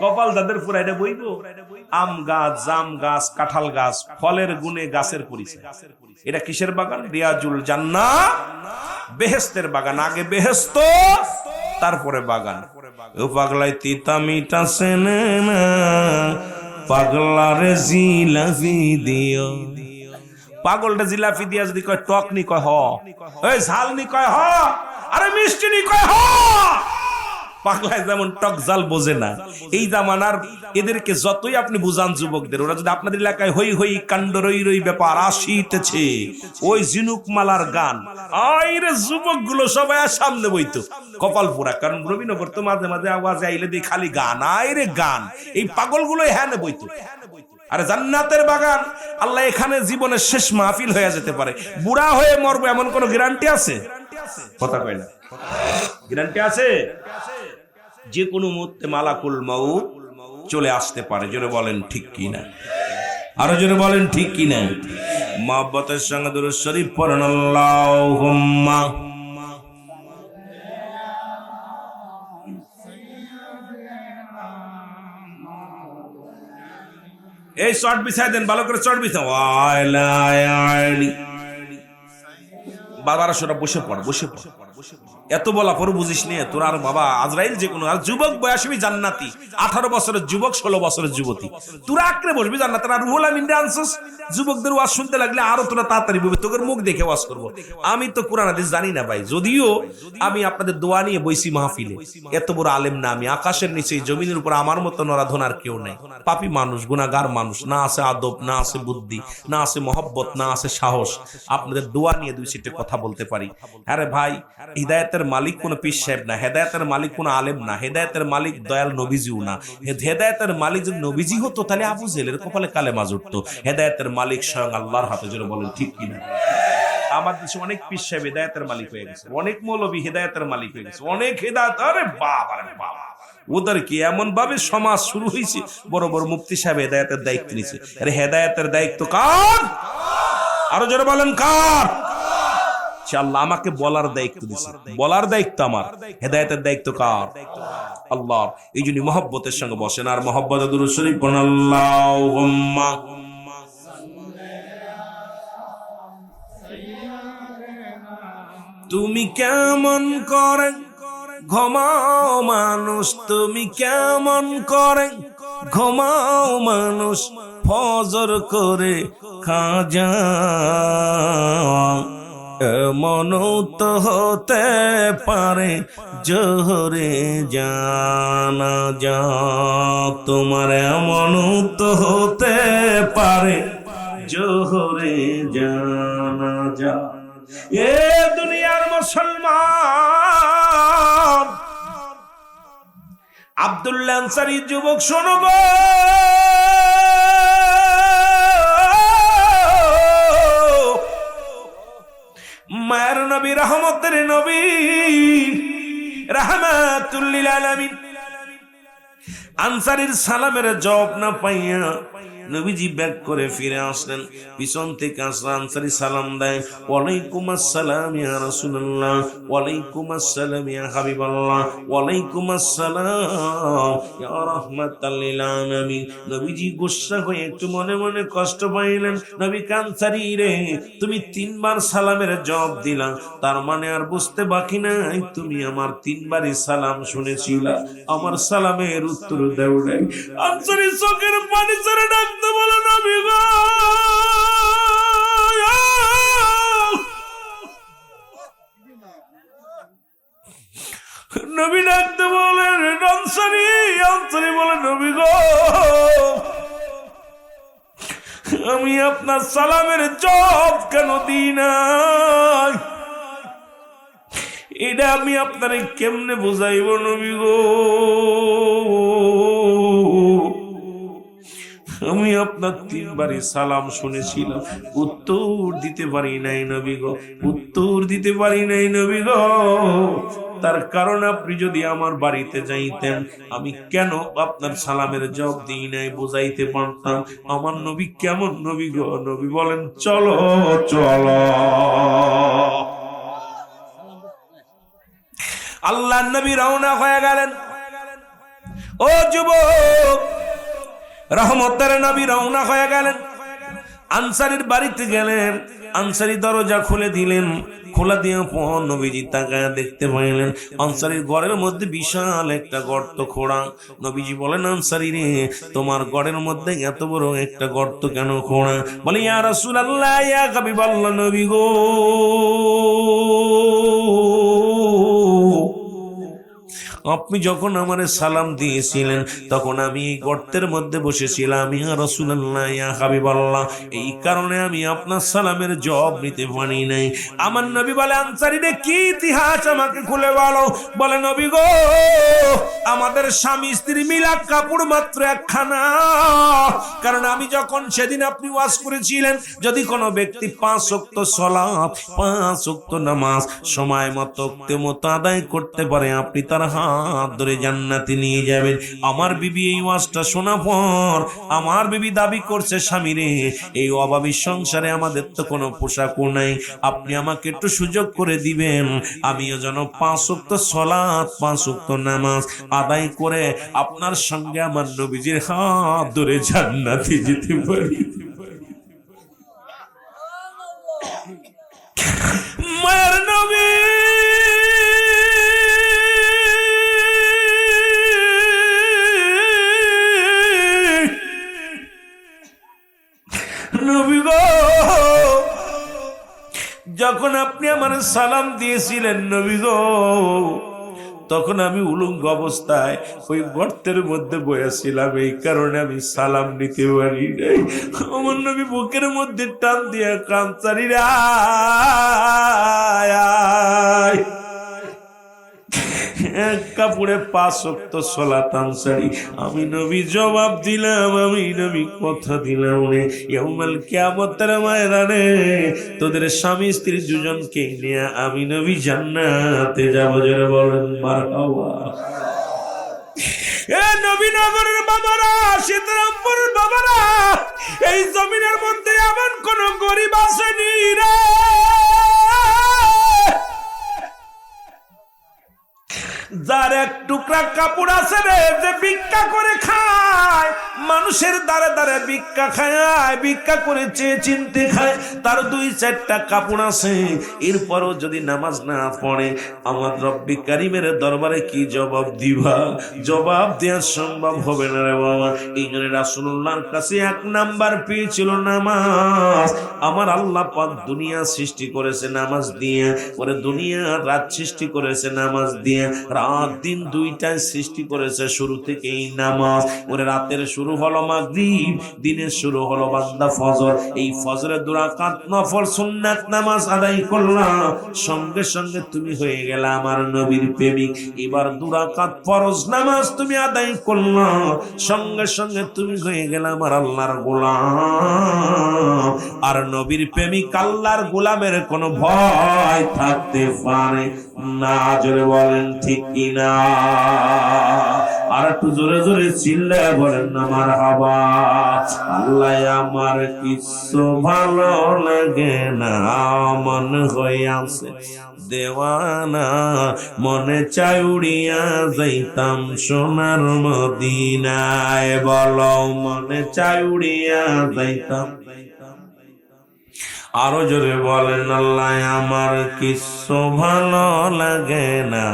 কপাল যাদের পুরা এটা বইব। আম গাছ, জাম গাছ, কাঁঠাল গাছ, ফলের গুণে গাছের পরিচয়। এটা কিসের বাগান? রিয়াজুল জান্নাহ বেহেশতের বাগান। আগে বেহেশত, তারপরে বাগান। ও পাগলাই তিতা মিঠা চেনে না, পাগলারে জিলাপি দিও। পাগলটা জিলাপি দিয়া যদি কয় টক নি কয় হ, ওই ঝাল নি কয় হ, আরে মিষ্টি নি কয় হ। পাগলায় যেমন টক জাল বোঝে না, এই জামানার এদেরকে যতই আপনি বুঝান যুবকদের, ওরা যদি আপনাদের এলাকায় হই হই কাণ্ড রই রই ব্যাপার আসিতেছে, ওই ঝিনুক মালার গান, আইরে যুবক গুলো সবাই সামনে বইতো কপাল পোড়া। কারণ রবীনগর তো মাঝে মাঝে আওয়াজে আইলে দিয়ে খালি গান, আইরে গান। এই পাগল গুলো হ্যাঁ বইতো। আরে জান্নাতের বাগান, আল্লাহ এখানে জীবনের শেষ মাহফিল হয়ে যেতে পারে। বুড়া হয়ে মরবো এমন কোন গ্যারান্টি আছে? কথা কয় না, গ্যারান্টি আছে? যে কোনো মুহূর্তে মালাকুল মউত চলে আসতে পারে। জোরে বলেন ঠিক কি না? আরো জোরে বলেন ঠিক কি না? মহব্বতের সঙ্গে দুরূদ শরীফ পড়েন, আল্লাহুম্মা এই শর্ট বিছাই দেন, ভালো করে শর্ট বিছাও। বারবার সেটা বসে পড়, বসে পড়। এত বলা পরে বুঝিস নি তোর? আর বাবা আজরাইল যে কোনো আর যুবক বয়সী জান্নাতি, 18 বছরের যুবক, 16 বছরের যুবতী, তোরা আঁকড়ে বসবি জান্নাত। আর রুহুল আমিন আনছস, যুবকদের ওয়াজ শুনতে লাগলে আরো তোরা তাড়াতাড়ি বলবি, তোদের মুখ দেখে ওয়াজ করবো। আমি তো কোরআন হাদিস জানি না ভাই, যদিও আমি আপনাদের দোয়া নিয়ে বইছি মাহফিলে। এত বড় আলেম না আমি, আকাশের নিচে জমিনের উপর আমার মতো নরাধনার কেউ নেই। পাপী মানুষ, গুনাহগার মানুষ, না আছে আদব, না আছে বুদ্ধি, না আছে মহব্বত, না আছে সাহস। আপনাদের দোয়া নিয়ে দুই সিটে কথা বলতে পারি। আরে ভাই, হিদায়াতের মালিক কোন পীর সাহেব না, হেদায়েতের মালিক কোন আলেম না, হেদায়েতের মালিক দয়াল নবীজিও না। হেদায়েতের মালিক যদি নবীজি হতো তাহলে আবু জেলের কপালে কালেমা জুটতো। হেদায়েতের মালিক স্বয়ং আল্লাহর হাতে। জোরে বলেন ঠিক কিনা? আমার দেশে অনেক পীর সাহেব হেদায়েতের মালিক হয়ে গেছে, অনেক মৌলবী হেদায়েতের মালিক হয়ে গেছে, অনেক হেদায়েত। আরে বাবা রে বাবা, ওদের কি এমন ভাবে সমাজ শুরু হয়েছে, বড় বড় মুফতি সাহেব হেদায়েতের দায়িত্ব নিয়েছে। আরে হেদায়েতের দায়িত্ব কার? আরো জোরে বলেন কার? আল্লাহ আমাকে বলার দায়িত্ব দিয়েছে, বলার দায়িত্ব আমার। হেদায়েতের দায়িত্ব কার? আল্লাহ। এই জন্য মহব্বতের সঙ্গে বসেন আর মহব্বতে দুরূদ শরীফ পড়েন, আল্লাহুম্মা তুমি কেমন করে ঘুমাও মানুষ, তুমি কেমন করে ঘুমাও মানুষ, ফজর করে খাজা এমন তো হতে পারে জোহরে জানা যা, তোমার এমন তো হতে পারে জোহরে জানা যা। এ দুনিয়ার মুসলমান, আব্দুল্লাহ আনসারী যুবক শোনো গো, মায়ের নবী, রহমতের নবী, রাহমাতুল লিল আলামিন আনসারীর সালামের জবাব না পাইয়া নবীজি ব্যাক করে ফিরে আসলেন। পিছন থেকে আসলে আনসারী সালাম দেয়, ওয়ালাইকুম আসসালাম ইয়া রাসূলুল্লাহ, ওয়ালাইকুম আসসালাম ইয়া হাবিবাল্লাহ, ওয়ালাইকুম আসসালাম ইয়া রাহমাতাল লিল আলামিন। নবীজি গুসা হয়ে একটু মনে মনে কষ্ট পাইলেন। নবী আনসারী রে, তুমি 3 বার সালামের জবাব দিলা, তার মানে আর বুঝতে বাকি নাই তুমি আমার 3 বারই সালাম শুনেছিলা, আমার সালামের উত্তর দাও নাই। আনসারী চোখের পানি ছেড়ে ডাকতে বলে, নবী গো, নবী ডাকতে বলেন আনসারী, আনসারী বলে, নবী গো, আমি আপনার সালামের জবাব কেন দিই না, এটা আমি আপনারে কেমনে বুঝাইব নবী গো, আমি আপনার 3 বারই সালাম শুনেছিলাম, উত্তর দিতে পারি নাই নবী গো, উত্তর দিতে পারি নাই নবী গো। তার কারণ আপনি যদি আমার বাড়িতে যাইতেন, আমি কেন আপনার সালামের জবাব দিই নাই বুঝাইতে পারতাম। আমার নবী কেমন নবী গো? নবী বলেন, চলো চলো। আল্লাহর নবী রওনা হয়ে গেলেন। ও যুবক, রহমতের নবী রওনা হয়ে গেলেন, আনসারীর বাড়িতে গেলেন। আনসারী দরজা খুলে দিলেন, খোলা দিয়ে পর নবীজি তাকায় দেখতে পাইলেন আনসারীর ঘরের মধ্যে বিশাল একটা গর্ত খোঁড়া। নবীজি বলেন, আনসারী রে, তোমার ঘরের মধ্যে এত বড় একটা গর্ত কেন খোঁড়া? বলে, ইয়া রাসূলুল্লাহ, ইয়া হাবিবাল্লাহ, নবী গো, আপনি যখন আমারে সালাম দিয়েছিলেন তখন আমি এই গর্তের মধ্যে বসেছিলাম, ইয়া রাসূলুল্লাহ, ইয়া হাবিবাল্লাহ, এই কারণে আমি আপনার সালামের জবাব নিতে পারি নাই। আমার নবী বলে, আনসারী রে, কি ইতিহাস আমাকে খুলে বলো। বলে, নবী গো, আমাদের স্বামী স্ত্রী মিলাদ কাপড় মাত্র একখানা। কারণ আমি যখন সেদিন আপনি ওয়াজ করেছিলেন, যদি কোনো ব্যক্তি 5 ওয়াক্ত সালাত, 5 ওয়াক্ত নামাজ সময় মতো আদায় করতে পারে, আপনি তার হাত হাত ধরে জান্নাতে নিয়ে যাবেন। আমার বিবি এই ওয়াজটা শোনা পর আমার বিবি দাবি করছে, স্বামী রে, এই অভাবী সংসারে আমাদের তো কোনো পোশাকও নাই, আপনি আমাকে একটু সুযোগ করে দিবেন, আমিও যেন 5 ওয়াক্ত সালাত 5 ওয়াক্ত নামাজ আদায় করে আপনার সঙ্গে আমার নবীজির হাত ধরে জান্নাতে যেতে পারি। মায়ের নবী নবী গো, যখন আপনি আমার সালাম দিয়েছিলেন নবী গো, তখন আমি উলঙ্গ অবস্থায় ওই গর্তের মধ্যে বসেছিলাম, এই কারণে আমি সালাম নিতে পারি নাই। আমার নবী বুকের মধ্যে টান দিয়ে কাঁদছারি রে, এক কাপড়ে 5 ওয়াক্ত সালাত আনসারি। আমি নবী জবাব দিলাম, আমি নবী কথা দিলাম রে, ইয়াউমাল কিয়ামতের ময়দানে তোদের স্বামী স্ত্রী দুজনকে নিয়ে আমি নবী জান্নাতে যাব। জোরে বলেন মারহাবা। এ নবীনগরের বাবারা, সীতারামপুরের বাবারা, এই জমিনের মধ্যে এমন কোন গরিব আসেনি রে যার এক টুকরা কাপড় আছে রে, যে ভিক্ষা করে খায়, মানুষের দ্বারে দ্বারে ভিক্ষা খায়, ভিক্ষা করে চেয়ে চিনতে খায়, তার 2-4টা কাপড় আছে, এরপরও যদি নামাজ না পড়ে আমার রব্বি কারিমের দরবারে কি জবাব দিবা? জবাব দেওয়া সম্ভব হবে না রে বাবা। এই জন্য রাসূলুল্লাহর কাছে 1 নাম্বার পেয়েছিল নামাজ। আমার আল্লাহ পাক দুনিয়া সৃষ্টি করেছে নামাজ দিয়ে, ওরে দুনিয়া রাত সৃষ্টি করেছে নামাজ দিয়ে, রাত দিন 2টায় সৃষ্টি করেছে শুরু থেকেই নামাজ। ওরে রাতের শুরু হলো মাগরিব, দিনের শুরু হলো বান্দা ফজর। এই ফজরে 2 রাকাত নফল সুন্নাত নামাজ আদায় করলাম, সঙ্গে সঙ্গে তুমি হয়ে গেলে আমার নবীর প্রেমিক। এবার 2 রাকাত ফরজ নামাজ তুমি আদায় করলাম, সঙ্গে সঙ্গে তুমি হয়ে গেলে আমার আল্লাহর গোলাম। আর নবীর প্রেমিক আল্লাহর গোলামের কোনো ভয় থাকতে পারে না। জোরে বলেন ঠিক কিনা? আর একটু জোরে জোরে চিল্লায় বলেন না মারহাবা। আল্লাহ আমার কিছু ভালো লাগে না, মন হয়ে আছে দেওয়ানা, মনে চাই উড়িয়া যাইতাম সোনার মদিনায়। বলো মনে চাই উড়িয়া যাইতাম। আরো জোরে বলেন আল্লাহ আমার কিছু ভালো লাগে না,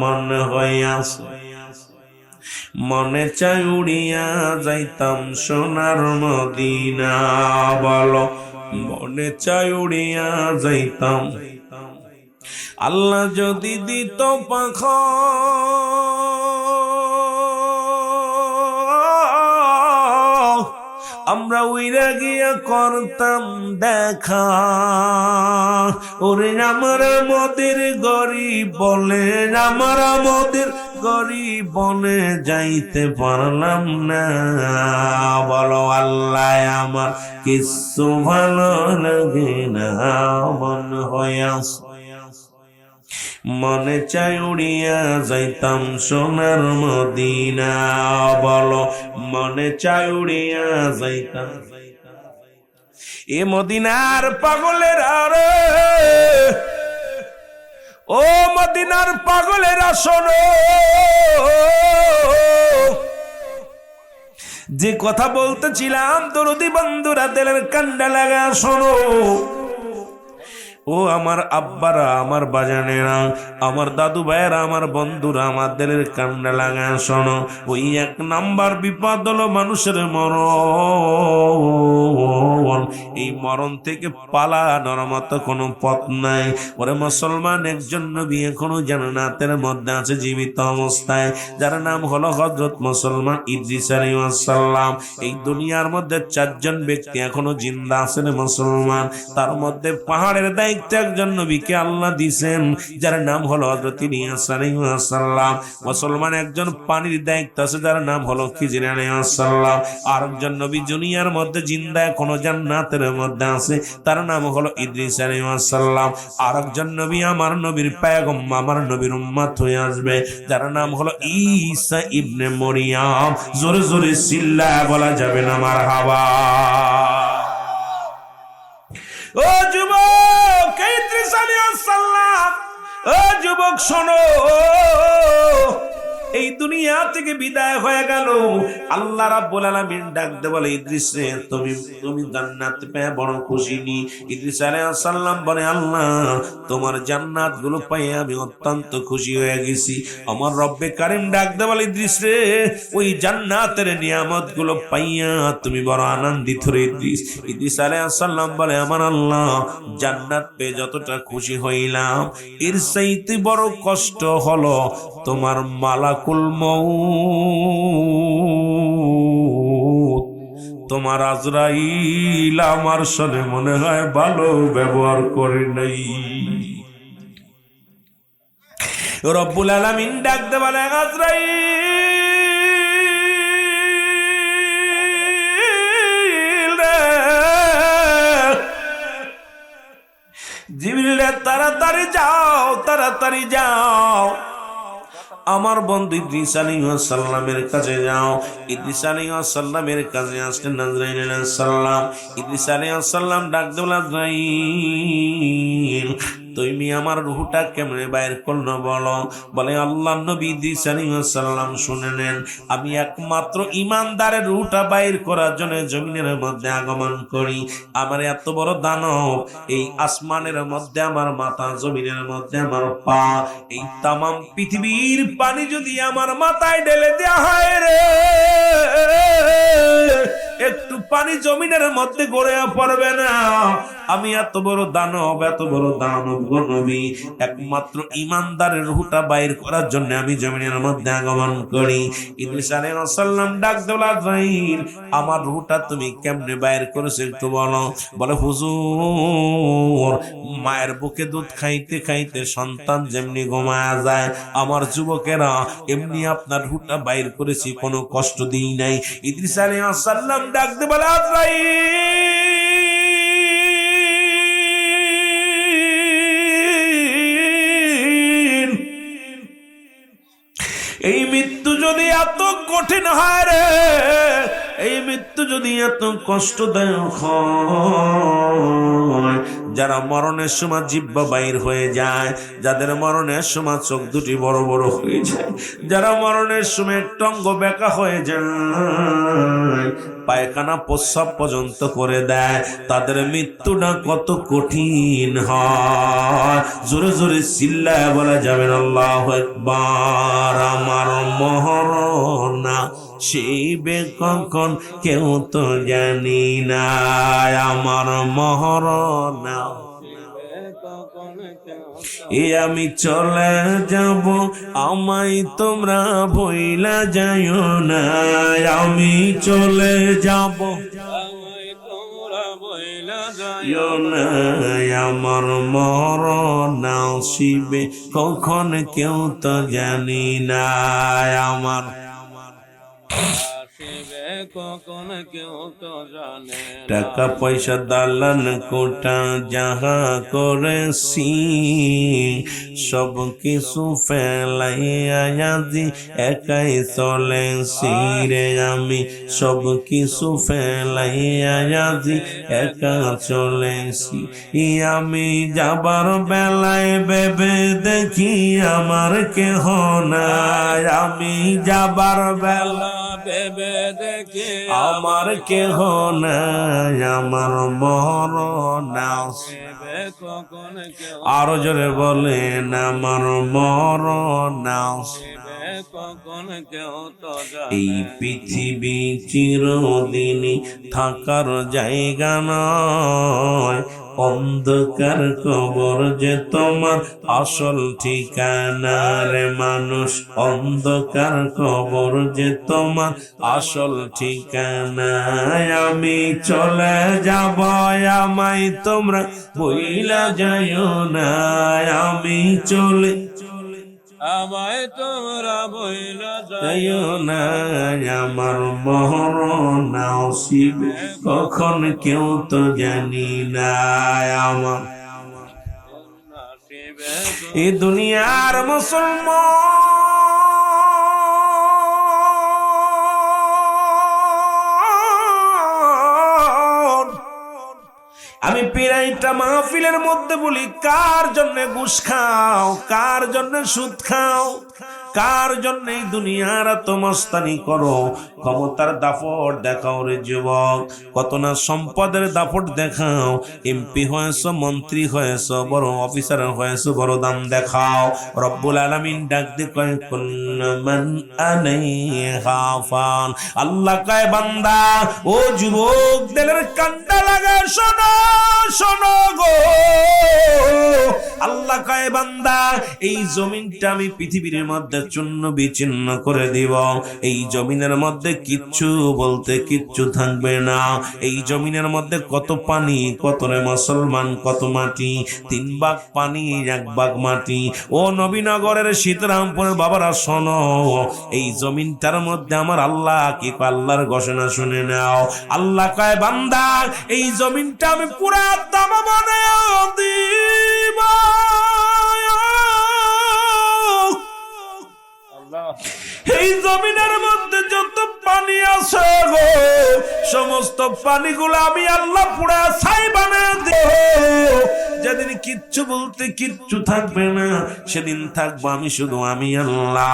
মনে হয়ে আছে মনে চাই উড়িয়া যাইতাম সোনার মদিনা। বলো মনে চাই উড়িয়া যাইতাম। আল্লাহ যদি দিত পাখা, আমরা উইরা গিয়া করতাম দেখা। ওরে আমার মোদের গরিব বলে, আমার মোদের গরিব বলে যাইতে পারলাম না। বলো আল্লাহ আমার কিছু ভালো লাগে না, মন হয়ে আছে মনে চাই উড়িয়া যাইতাম সোনার মদিনা। বলো মনে চাই উড়িয়া যাইতাম। এ মদিনার পাগলেরা রে, ও মদিনার পাগলেরা শোনো, যে কথা বলতেছিলাম দরদি বন্ধুরা দিলের কান্ডা লাগা শোনো। ও আমার আব্বারা, আমার বাজানেরা, আমার দাদু ভাইয়েরা, আমার বন্ধুরা, আমার দিলের কান্না লাগা শোনো। ওই 1 নাম্বার বিপদ হলো মানুষের মরণ। এই মরণ থেকে পালানোর মতো কোনো পথ নাই। ওরে মুসলমান, একজন নবী এখনো জান্নাতের মধ্যে আছে জীবিত অবস্থায়, যার নাম হলো হযরত মুসলমান ইদ্রিস আলাইহিস সালাম। এই দুনিয়ার মধ্যে 4 জন ব্যক্তি এখনো জিন্দা আছেন মুসলমান, তার মধ্যে পাহাড়ের দায় দায়িত্ব একজন নবীকে আল্লাহ দিয়েছেন, যার নাম হলো হযরত ইলিয়াস আলাইহিস সালাম। মুসলমান একজন পানির দায়িত্ব আছে, যার নাম হলো খিজির আলাইহিস সালাম। আর একজন নবী দুনিয়ার মধ্যে জিন্দা এখনো জান্নাতের মধ্যে আছে, তার নাম হলো ইদ্রিস আলাইহিস সালাম। আর একজন নবী আমার নবীর পয়গম্বর, আমার নবীর উম্মত হয়ে আসবে, যার নাম হলো ঈসা ইবনে মরিয়ম। জোরে জোরে চিল্লায় বলা যাবে না মারহাবা। ও যুবক, ইদ্রিস আলাইহিস সালাম, ও যুবক শোনো, এই দুনিয়া থেকে বিদায় হয়ে গেল। আল্লাহ রাব্বুল আলামিন ডাকতে বলে, ইদ্রিস রে, তুমি জান্নাত পেয়ে বড় খুশি নি? ইদ্রিস আলাইহিস সালাম বলে, আল্লাহ তোমার জান্নাত গুলো পেয়ে আমি অত্যন্ত খুশি হয়ে গেছি। আমার রব্বে কারীম ডাকতে বলে, ইদ্রিস রে, ওই জান্নাতের নিয়ামত গুলো পাইয়া তুমি বড় আনন্দিত রে ইদ্রিস। ইদ্রিস আলাইহিস সালাম বলে, আমার আল্লাহ জান্নাত পেয়ে যতটা খুশি হইলাম, এর চাইতে বড় কষ্ট হলো তোমার মালাকুল মউত, তোমার আজরাইল আমার সাথে মনে হয় ভালো ব্যবহার করে নাই। রব্বুল আলামিন ডাকতে বলে, আজরাইল রে, জিবরিল তাড়াতাড়ি যাও, তাড়াতাড়ি যাও, আমার বন্ধু ইদ্রিস আলাইহিস সালামের কাছে যাও। ইদ্রিস আলাইহিস সালামের কাছে আসলেন আজরাইল আলাইহিস সালাম। ইদ্রিস আলাইহিস সালাম ডাক দিলেন, আজরাইল তুমি আমার রূহটা কেমনে বাইর করলো বলো। বলে, আল্লাহর নবী ইদ্রিস আলাইহিস সালাম শুনে নেন, আমি একমাত্র ঈমানদারের রূহটা বাইর করার জন্য জমিনের মধ্যে আগমন করি। আমার এত বড় দানব, এই আসমানের মধ্যে আমার মাথা, জমিনের মধ্যে আমার পা, এই তামাম পৃথিবীর পানি যদি আমার মাথায় ঢেলে দেয়া হয় রে, একটু পানি জমিনের মধ্যে গড়ে পড়বে না। আমি এত বড় দানব, এত বড় দানব গো নবী, একমাত্র ঈমানদারের রূহটা বাইর করার জন্য আমি জমিনের মধ্যে আগমন করি। ইদ্রিস আলাইহিস সালাম ডাক দিল, আজরাইল আমার রূহটা তুমি কেমনে বাইর করেছো একটু বলো। বলে, হুজুর মায়ের বুকে দুধ খাইতে খাইতে সন্তান যেমনি ঘুমায়া যায়, আমার যুবকেরা এমনি আপনার রূহটা বাইর করেছি, কোনো কষ্ট দিই নাই। ইদ্রিস আলাইহিস সালাম ডাক দিয়ে বলে, আজরাইল এই মৃত্যু যদি এত কঠিন হয় রে, এই মৃত্যু যদি এত কষ্টদায়ক হয়, যারা মরণের সময় জিহ্বা বাইর হয়ে যায়, যাদের মরণের সময় চোখ দুটি বড় বড় হয়ে যায়, যারা মরণের সময় টঙ্গ বেঁকা হয়ে যায়, পায়খানা প্রস্রাব পর্যন্ত করে দেয়, তাদের মৃত্যুটা কত কঠিন হয়। জোরে জোরে চিল্লায় বলা যাবে না আল্লাহু আকবার। আমার মরণ শিবে কখন কেউ তো জানি না, আমার মরণ আমি চলে যাব, আমায় তোমরা ভুইলা যাইও না, আমি চলে যাব, আমার মরণ শিবে কখন কেউ তো জানি না, আমার টাকা পয়সা দালান কোটা যাহা করেছি, সব কিছু ফেলাইয়া আজি একাই চলেছি রে, আমি সব কিছু ফেলাইয়া আজি একা চলেছি। আমি যাবার বেলায় ভেবে দেখি আমার কেহ নাই, আমি যাবার বেলা ভেবে দেখি আমার কেহ নাই, আমার মরণ আরো জোরে বলেন, আমার মরণ। এই পৃথিবী চিরদিনই থাকার জায়গা নয়, অন্ধকার কবর যে তোমার আসল ঠিকানা রে মানুষ, অন্ধকার কবর যে তোমার আসল ঠিকানা। আমি চলে যাব, আমায় তোমরা বইলা যাইও না, আমি চলে আমায় তোমরা বইলা যাইও না, আমার মরণ নসিবে কখন কেউ তো জানি না। আমার এই দুনিয়ার মুসলমান, আমি পিরাইটা মাহফিলের মধ্যে বলি, কার জন্য ঘুষ খাও, কার জন্য সুদ খাও, কার জন্য এই দুনিয়ার এত মস্তানি করো? ক্ষমতার দাপট দেখাও রে যুবক, কত না সম্পদের দাপট দেখাও। এমপি হয়েছ, মন্ত্রী হয়েছ, বড় অফিসার হয়েছ, বড় দাম দেখাও। রব্বুল আলামিন ডাক দিয়ে কয় কুল্লু মান আলাইহা ফান। আল্লাহ কয় বান্দা, ও যুবক দিলের কান্ডা লাগা শোনো, শোনো গো। আল্লাহ কয় বান্দা, এই জমিনটা আমি পৃথিবীর মধ্যে চূর্ণ বিচ্ছিন্ন করে দিব। এই জমিনের মধ্যে কিচ্ছু বলতে কিচ্ছু থাকবে না। এই জমিনের মধ্যে কত পানি, কত রে মুসলমান, কত মাটি, 3 ভাগ পানি 1 ভাগ মাটি। ও নবীনগরের সীতারামপুরের বাবারা শোনো, এই জমিনটার মধ্যে আমার আল্লাহ কি কয়, আল্লাহর ঘোষণা শুনে নাও। আল্লাহ কয় বান্দা, এই জমিনটা আমি পুরা তামা বানায়া দিব। এই জমিনের মধ্যে যত পানি আছে গো, সমস্ত পানিগুলো আমি আল্লাহ পুরা ছাই বানায় দেব। যেদিন কিচ্ছু বলতে কিচ্ছু থাকবে না, সেদিন থাকবো আমি শুধু, আমি আল্লাহ।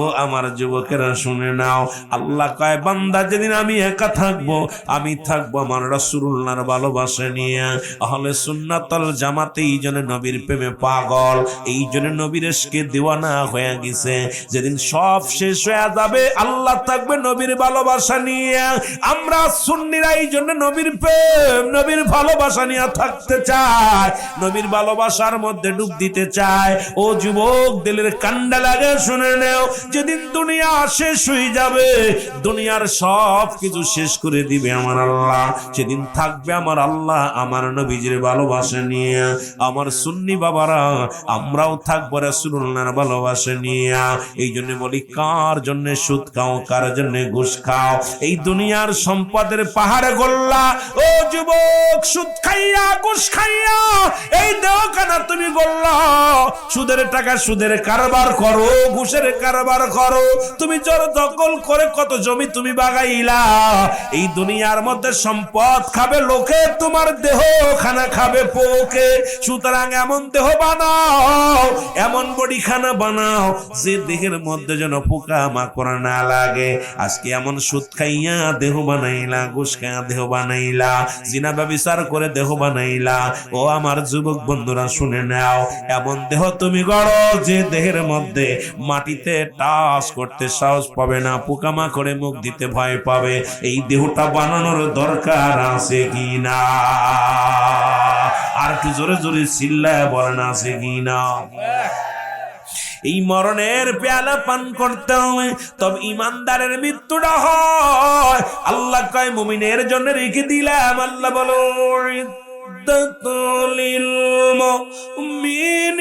ও আমার যুবকেরা শুনে নাও, আল্লাহ কয় বান্দা, যেদিন আমি একা থাকবো, আমি থাকবো আমার রাসূলুল্লাহর ভালোবাসা নিয়ে। আহলে সুন্নাতুল জামাতে এই জন্য নবীর প্রেমে পাগল, এই জন্য নবীর ইশকে দিওয়ানা হয়ে গেছে। যেদিন সব শেষ হয়ে যাবে, আল্লাহ থাকবে নবীর ভালোবাসা নিয়ে। আমরা সুন্নিরা এই জন্য নবীর প্রেম, নবীর ভালোবাসা নিয়ে থাকতে চাই, নবীর ভালোবাসার মধ্যে ডুব দিতে চাই। ও যুবক দিলের কান্ডা লাগে শুনে নেও, যেদিন দুনিয়া শেষ হয়ে যাবে, দুনিয়ার সব কিছু শেষ করে দিবে আমার আল্লাহ, সেদিন থাকবে আমার আল্লাহ আমার নবীজির ভালোবাসা নিয়ে। আমার সুন্নি বাবারা, আমরাও থাকবো রাসূলুল্লাহর ভালোবাসা নিয়ে। এই জন্য বলি, কার জন্য সুদ খাও, কার জন্য ঘুষ খাও? এই দুনিয়ার সম্পদের পাহাড়ে গোল্লা। ও যুবক, সুদ খাইয়া ঘুষ খাইয়া এই দেহখানা তুমি গোল্লা। সুদের টাকা সুদের কারবার করো, ঘুষের কারবার করো, তুমি জোর দখল করে কত জমি তুমি বাগাইলা। এই দুনিয়ার মধ্যে সম্পদ খাবে লোকে, তোমার দেহ খানা খাবে পোকে। সুতরাং এমন দেহ বানাও, এমন বডি খানা বানাও, যে দেহের মধ্যে যেন পোকা মাকড় না লাগে। আজকে এমন সুদ খাইয়া দেহ বানাইলা, ঘুষ খাইয়া দেহ বানাইলা, জিনা ব্যভিচার করে দেহ বানাইলা। ও আমার যুবক বন্ধুরা শুনে নাও, এমন দেহ তুমি গড়ো যে দেহের মধ্যে মাটিতে টাচ করতে সাহস পাবে না, পোকামাকড়ে মুখ দিতে ভয় পাবে। এই দেহটা বানানোর দরকার আছে কি না? আর একটু জোরে জোরে চিল্লায় বলেন, আছে কি না? এই মরণের পেয়ালা পান করতে হবে, তবে ইমানদারের মৃত্যুটা হয়। আল্লাহ কয় মুমিনের জন্য রেখে দিলাম। আল্লাহ বলো, ইদ্দাতুলিল মুমিনিন।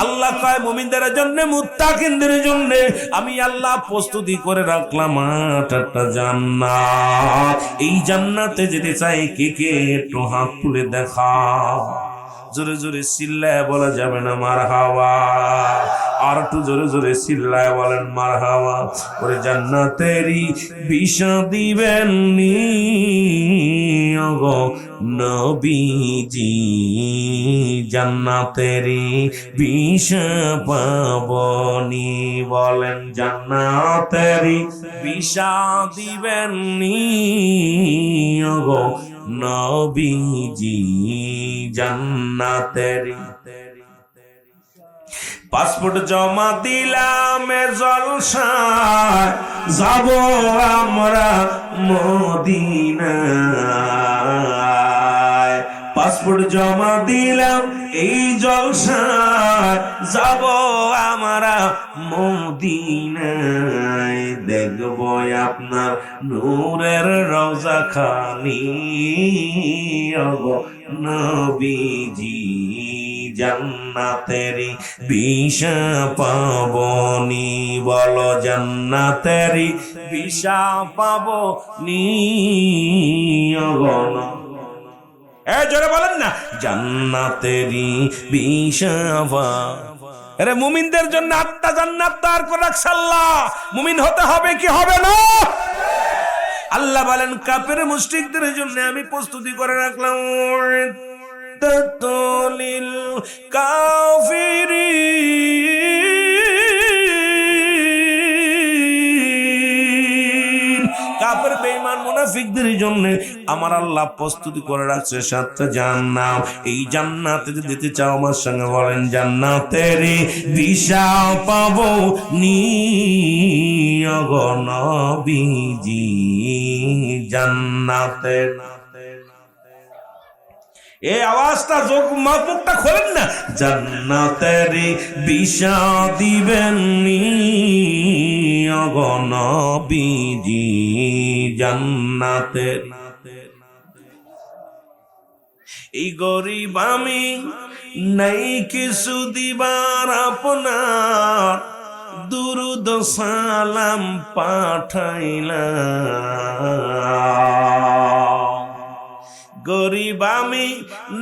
আল্লাহ কয় মুমিনদের জন্য, মুত্তাকিনদের জন্য আমি আল্লাহ প্রস্তুতি করে রাখলাম 8টা জান্নাত। এই জান্নাতে যেতে চাই কে কে একটু হাত তুলে দেখা। জোরে জোরে চিল্লায় বলা যাবে না মারহাবা? আর একটু জোরে জোরে চিল্লায় বলেন মারহাবা। ওরে জান্নাতেরই বিষা দিবেন নি ওগো নবীজি, জান্নাতেরই বিষা পাবনি। বলেন জান্নাতেরই বিষা দিবেন নি ওগো নবীজি, জান্নাতেরই। পাসপোর্ট জমা দিলাম জলসায় যাব আমরা মদিনায়। পাসপোর্ট জমা দিলাম এই জলসায় যাব আমরা মদিনায়। দেখব আপনার নূরের রওজা খানি ওগো নবীজি। জান্নাতেরি বিশা পাবনি, বলো জান্নাতেরি বিশা পাবনি ওগো নবী। জোরে বলেন না, জান্নাতেরি বিশা। আরে মুমিনদের জন্য আত্মা জান্নাত তার করে রাখছে আল্লাহ। মুমিন হতে হবে কি হবে না? আল্লাহ বলেন কাফের মুশরিকদের জন্য আমি প্রস্তুতি করে রাখলাম। লিল কাফিরিন, কাফের বেঈমান মুনাফিকদের জন্য আমার আল্লাহ প্রস্তুতি করে রাখছে 7টা জান্নাত। এই জান্নাতে যদি যেতে চাও আমার সঙ্গে বলেন জান্নাতের দিশা পাবো নি ওগো নবীজি। জান্নাতের এই আওয়াজটা যোগ মুখটা খোলেন না। জান্নাতের দিশা দিবেন নি ওগো নবীজি। জান্নাতের এই গরিব আমি নাই কিছু দিবার আপনার, দুরুদ সালাম পাঠাইলাম। গরিব আমি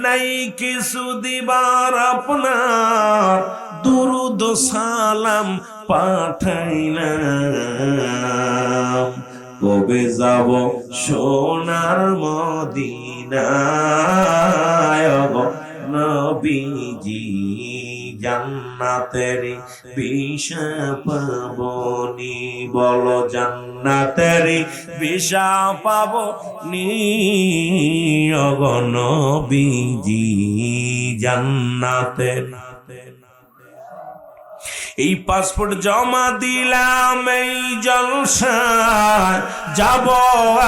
নাই কিছু দিবার আপনার, দুরুদ সালাম পাঠাইলাম। কবে যাব সোনার মদিনায় ওগো নবীজি। জান্নাতের বিশা পাবনি, বলো জান্নাতের বিশা পাবনি ওগো নবীজি। জান্নাতের এই পাসপোর্ট জমা দিলাম এই জলসায় যাব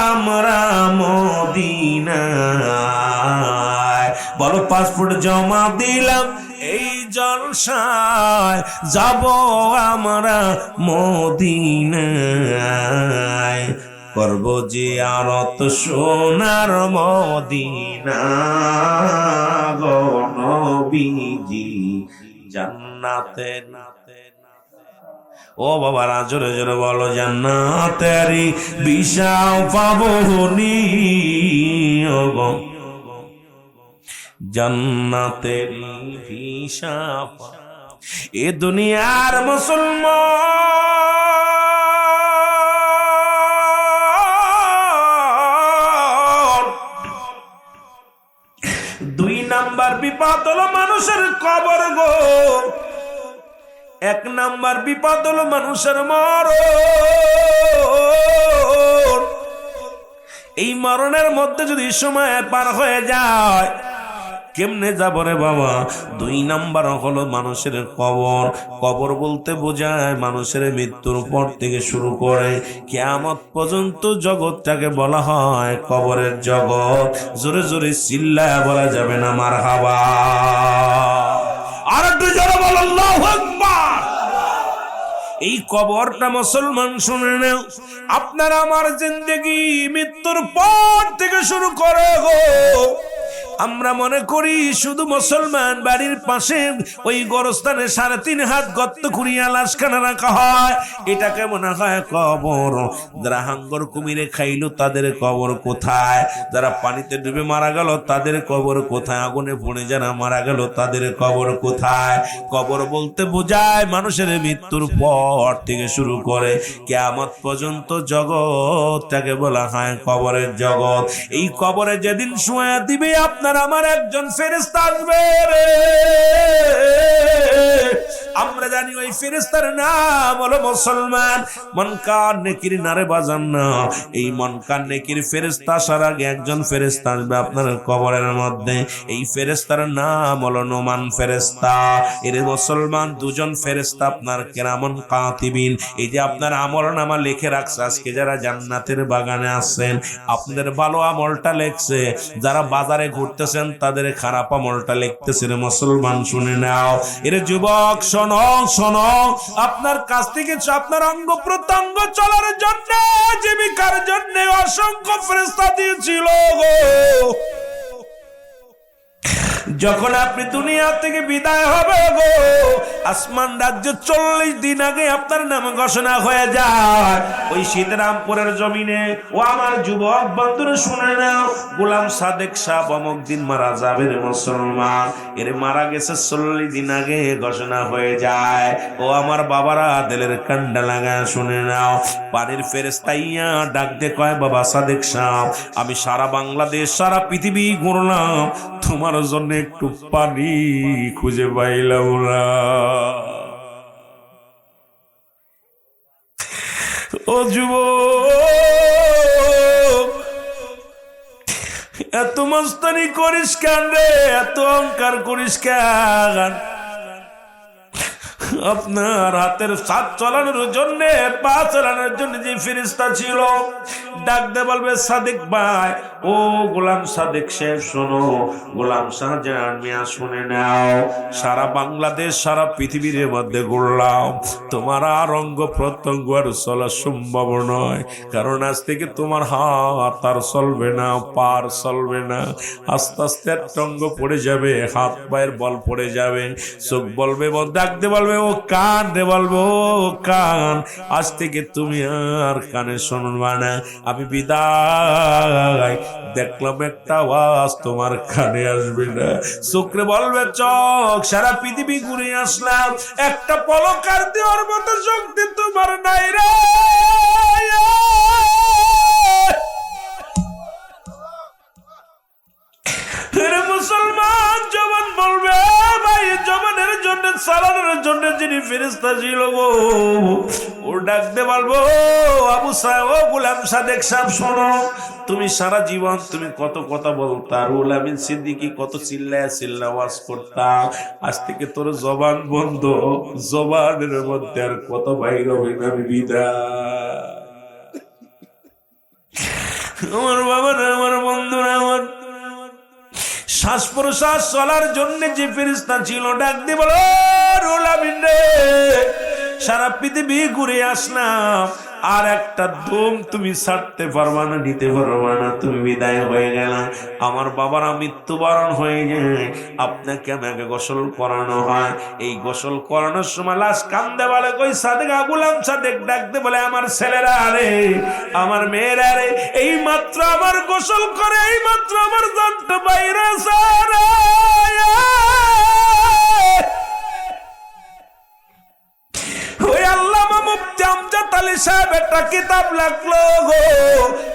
আমরা মদিনায়। বলো পাসপোর্ট জমা দিলাম এই জলসায় যাব আমরা মদিনায়। করব জিয়ারত সোনার মদিনা গো নবীজি। জান্নাতের ও বাবারা জোরে জোরে বলো জান্নাতেরি বিশা পাবো নি ওগো। জান্নাতেরি বিশা এ দুনিয়ার মুসলমান 2 নাম্বার বিপদ হলো মানুষের কবর গো। 1 নাম্বার বিপদ হলো মানুষের মরণ। এই মরণের মধ্যে যদি সময় পার হয়ে যায় কেমনে যাব রে বাবা? 2 নাম্বার হলো মানুষের কবর। কবর বলতে বোঝায় মানুষের মৃত্যুর পর থেকে শুরু করে কিয়ামত পর্যন্ত জগৎটাকে বলা হয় কবরের জগৎ। জোরে জোরে চিল্লায়া বলা যাবে না মারহাবা? আর একটু জোরে বল আল্লাহু আকবার। এই কবরটা মুসলমান শুনে নাও, আপনার আমার জিন্দেগি মৃত্যুর পর থেকে শুরু করে গো। আমরা মনে করি শুধু মুসলমান বাড়ির পাশে ওই গোরস্থানে 3.5 হাত গর্ত খুঁড়িয়া লাশখানা রাখা হয়, এটাকে মনে হয় কবর। যারা হাঙ্গর কুমিরে খাইলো তাদের কবর কোথায়? যারা পানিতে ডুবে মারা গেল তাদের কবর কোথায়? আগুনে পুড়ে যারা মারা গেল তাদের কবর কোথায়? কবর বলতে বোঝায় মানুষের মৃত্যুর পর থেকে শুরু করে কিয়ামত পর্যন্ত জগৎটাকে বলা হয় কবরের জগৎ। এই কবরে যেদিন শুয়ে দিবে আপনার আমার একজন ফেরেশতা আসবে রে। আমরা জানি ওই ফেরেশতার নাম হলো মুসলমান। মনকার নেকির নারে বাজান না, এই মনকার নেকির ফেরেশতা আসার আগে একজন ফেরেশতা আসবে আপনার কবরের মধ্যে। এই ফেরেশতার নাম হলো নোমান ফেরেশতা। এর মুসলমান দুজন ফেরেশতা আপনার কিরামান কাতিবিন, এই যে আপনার আমলনামা লিখে রাখছে। আজকে যারা জান্নাতের বাগানে আছেন আপনাদের ভালো আমলটা লিখছে, যারা বাজারে ঘুরতেছেন তাদের খারাপ আমলটা লিখতেছে। রে মুসলমান শুনে নাও, এর যুবক শোনো শোনো, আপনার কাছ থেকে আপনার অঙ্গ প্রত্যঙ্গ চলার জন্য, জীবিকার জন্য অসংখ্য ফেরেশতা দিয়েছিল গো। যখন আপনি দুনিয়া থেকে বিদায় হবে গো, আসমান রাজ্য 40 দিন আগে আপনার নাম ঘোষণা হয়ে যায় ওই সীতারামপুরের জমিনে। ও আমার যুবক বন্ধুরা শুনে নাও, গোলাম সাদেক সাহেব অমুক দিন মারা যাবে রে মুসলমান। এর মারা গেছে 40 দিন আগে ঘোষণা হয়ে যায়। ও আমার বাবারা দিলের কান্ডা লাগা শুনে নাও, পানির ফেরেশতা ইয়া ডাক দে কয়, বাবা সাদেক সাহেব, আমি সারা বাংলাদেশ সারা পৃথিবী ঘুরলাম, তোমার জন্য একটু পানি খুঁজে পাইলাম না। ও যুবক, এত মস্তানি করিস কেন রে, এত অহংকার করিস কেন? আপনার হাতের সাত চালানোর জন্য, পা চালানোর জন্য যে ফেরেশতা ছিল ডাকতে বলবে, সাদেক ভাই, ও গোলাম সাদেক সাহেব শোনো, গোলাম শাহজাহান মিয়া শুনে নাও, সারা বাংলাদেশ সারা পৃথিবীর মধ্যে ঘুরলাম, তোমার আর অঙ্গ প্রত্যঙ্গ আর চলা সম্ভব নয়, কারণ আজ থেকে তোমার হাত আর চলবে না, পার চলবে না, আস্তে আস্তে একটা অঙ্গ পড়ে যাবে, হাত পায়ের বল পড়ে যাবে, চোখ বলবে, ডাকতে বলবে, ও কান রে, বলবো ও কান, আজ থেকে তুমি আর কানে শুনবা না, আমি বিদায়, দেখলাম একটা আওয়াজ তোমার কানে আসবে না, চোখে বলবে চোখ, সারা পৃথিবী ঘুরে আসলাম, একটা পলকার দেওয়ার মতো শক্তি তোমার নাই রে। মুসলমান জবান বলবে, ভাই জবানের জন্য চালানোর জন্য যিনি ফেরেশতা ছিল গো, ও ডাকতে বলবো, আবু সাহেব, ও গোলাম সাদেক সাহেব শোনো, তুমি সারা জীবন তুমি কত কথা বলতা, রুহুল আমিন সিদ্দিকী কত চিল্লায়া চিল্লা ওয়াজ করতা, আজ থেকে তোর জবান বন্ধ, জবানের মধ্যে আর কত বাইর হবে না, বিদায়। আমার বাবারা, আমার বন্ধুরা, আমার শ্বাস প্রশ্বাস চলার জন্য যে ফেরেশতা ছিল ডাক দিয়ে বলো, রুহুল আমিন রে, সারা পৃথিবী ঘুরে আসলাম, আর একটা দম তুমি ছাড়তে পারবা না, নিতে পারবা না, তুমি বিদায় হয়ে গেল, আমার বাবারা মৃত্যুবরণ হয়ে যায়, আপনাকে আমাকে গোসল করানো হয়, এই গোসল করানোর সময় লাশ কান্দে বলে, কই সাদেক, গোলাম সাদেক ডাকতে বলে, আমার ছেলেরা রে, আমার মেয়েরা রে, এই মাত্র আমার গোসল করে, এই মাত্র আমার জানটা বাইরে সারা, ওই আল্লামা মুফতি আমজাদ আলী সাহেব একটা কিতাব লিখলো গো,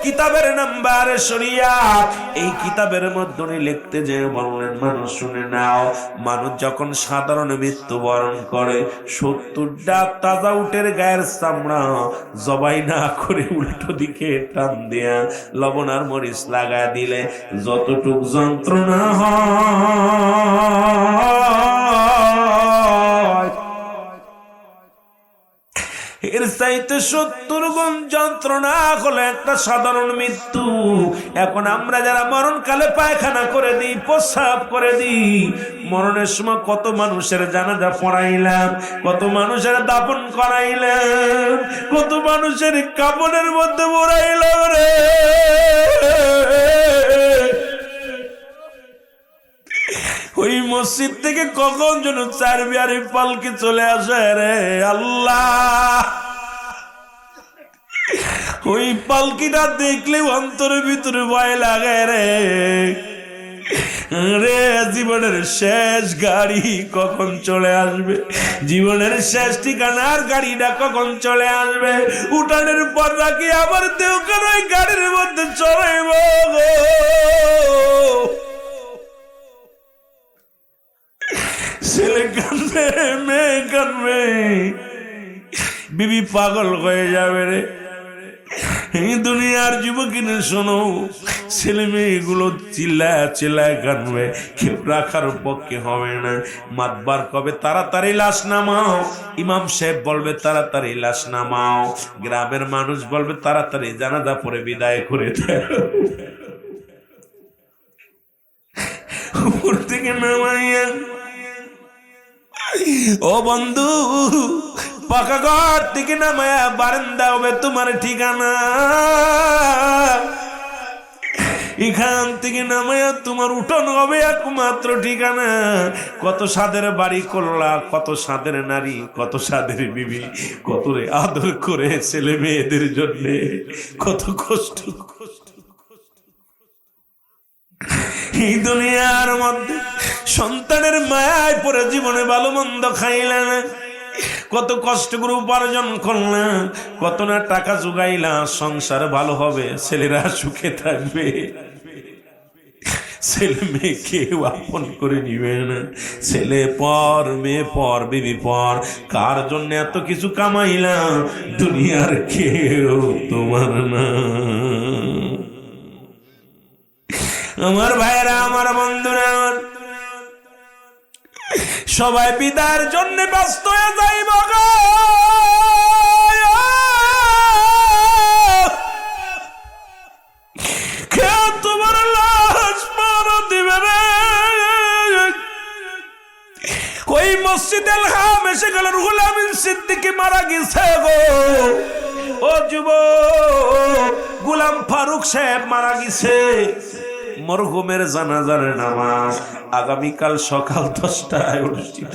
কিতাবের নাম্বার শরিয়াত, এই কিতাবের মধ্যে উনি লিখতে যে বললেন, মানুষ শুনে নাও, মানুষ যখন সাধারণ মৃত্যুবরণ করে 70টা তাজা উটের গায়ের চামড়া জবাই না করে উল্টো দিকে টান দিয়া লবণ আর মরিচ লাগায় দিলে যতটুক যন্ত্রণা হয়, এর চাইতে 70 গুণ যন্ত্রণা হলো একটা সাধারণ মৃত্যু। এখন আমরা যারা মরণকালে পায়খানা করে দিই, প্রস্রাব করে দিই, মরণের সময় কত মানুষের জানাজা পড়াইলাম, কত মানুষের দাফন করাইলাম, কত মানুষের কাপড়ের মধ্যে মোড়াইলাম রে, ওই মসজিদ থেকে কখন যেন 4 বিয়ারি পালকি চলে আসে রে আল্লাহ, ওই পালকিটা দেখলে অন্তরের ভিতরে ভয় লাগে রে, রে জীবনের শেষ গাড়ি কখন চলে আসবে, জীবনের শেষ ঠিকানার গাড়িটা কখন চলে আসবে, উঠানের পর রাখি আবার দেওকার ওই গাড়ির মধ্যে চড়াইব গো, ছেলে কান্দে, মেয়ে কানবে, বিবি পাগল হয়ে যাবে রে। এই দুনিয়ার যুবকিনে শোনো, ছেলে মেয়েগুলো চিল্লায় চিল্লায় কানবে, কেউ রাখার পক্ষে হবে না। মাতবার কবে তাড়াতাড়ি লাশ নামাও, ইমাম সাহেব বলবে তাড়াতাড়ি লাশ নামাও, গ্রামের মানুষ বলবে তাড়াতাড়ি জানাজা পড়ে বিদায় করে দাও। উপর থেকে নামাইয়া, ও বন্ধু, পাকা ঘর থেকে নামায়া বারান্দা হবে তোমার ঠিকানা, এখান থেকে নামায়া তোমার উঠোন হবে একমাত্র ঠিকানা। কত সাদের বাড়ি করলা, কত সাদের নারী, কত সাদের বিবি, কত রে আদর করে ছেলে মেয়েদের জন্য, কত কষ্ট। এই দুনিয়ার মধ্যে সন্তানের মায়ায় পরে জীবনে ভালো মন্দ খাইলা না, কত কষ্ট করে উপার্জন করলাম, কত না টাকা জোগাইলা, সংসার ভালো হবে, ছেলেরা সুখে থাকবে, ছেলে মেয়ে কেউ আপন করে নিবে না। ছেলে পর, মেয়ে পর, বিবি পর, কার জন্য এত কিছু কামাইলাম, দুনিয়ার কেউ তোমার না। আমার ভাইরা, আমার বন্ধুরা, সবাই বিদায়ের জন্য ব্যস্ত হয়ে যাইব গো। কেউ তোমার লাশ মারা দিবে রে। ওই মসজিদে হাম এসে গেল, রুহুল আমিন সিদ্দিকী মারা গেছে গো। ও যুবক, গোলাম ফারুক সাহেব মারা গেছে। মরহুমের জানাজার নামাজ আগামীকাল সকাল 10টায় অনুষ্ঠিত।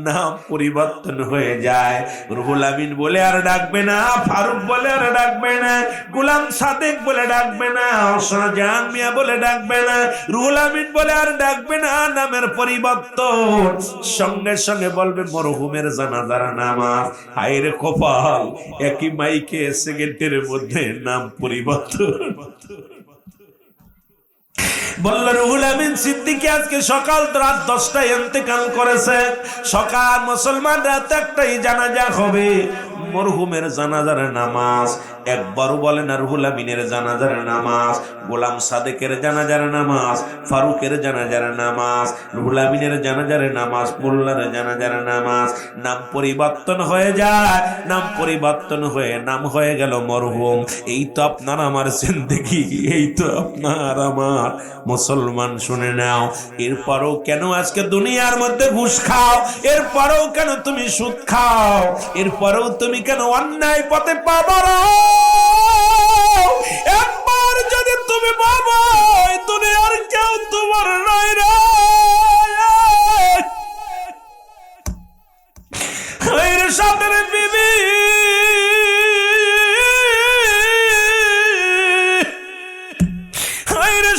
নাম পরিবর্তন হয়ে যায়, রুহুল আমিন বলে আর ডাকবে না, ফারুক বলে আর ডাকবে না, গোলাম সাদেক বলে ডাকবে না, শাহজাহান মিয়া বলে ডাকবে না, রুহুল আমিন বলে আর ডাকবে না। নামের পরিবর্তন, সঙ্গে সঙ্গে বলবে মরহুমের জানাজার নামাজ। হায়রে কপাল, একই মাইকে সেকেন্ডের মধ্যে নাম পরিবর্তন। বলল রুহুল আমিন সিদ্দিকী আজকে সকাল রাত 10টায় ইন্তেকাল করেছে। সকাল মুসলমান রাত 1টায় জানাজা হবে। মরহুমের জানাজার নামাজ একবারও বলে না। রুহুল আমিনের জানাজার নামাজ, গোলাম সাদেকের জানাজার নামাজ, ফারুকের জানাজার নামাজ, রুহুল আমিনের জানাজার নামাজ, মোল্লার জানাজার নামাজ। নাম পরিবর্তন হয়ে যায়, নাম পরিবর্তন হয়ে নাম হয়ে গেল মরহুম। এই তো আপনার আমার জিন্দেগি, এই তো আপনার আমার মুসলমান। শুনে নাও, এরপরও কেন আজকে দুনিয়ার মধ্যে ঘুষ খাও? এরপরও কেন তুমি সুদ খাও? এরপরও তুমি কেন অন্যায় পথে পাবো? একবার যদি তুমি ভাবো দুনিয়ার কেউ তোমার নাই রে, সাদের বিবি,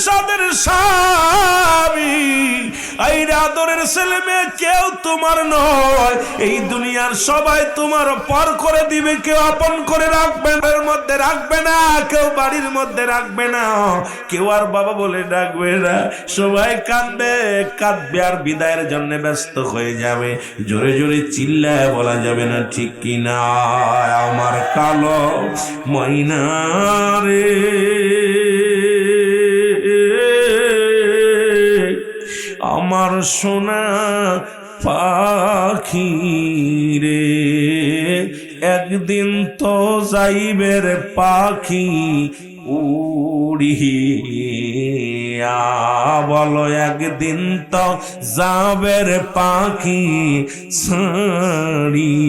সাদের স্বামী, আদরের ছেলে মেয়ে কেউ তোমার নয়। এই দুনিয়ার সবাই তোমার পর করে দিবে, কেউ আপন করে রাখবে এর মধ্যে রাখবে না, কেউ বাড়ির মধ্যে রাখবে না, কেউ আর বাবা বলে ডাকবে না। সবাই কাঁদবে, কাঁদবে আর বিদায়ের জন্য ব্যস্ত হয়ে যাবে। জোরে জোরে চিল্লায় বলা যাবে না, ঠিক কিনা? আমার কালো ময়না রে, আমার সোনা পাখি রে, একদিন তো যাইবের পাখি উড়িয়া। বলো একদিন তো যাবের পাখি ছাড়িয়া।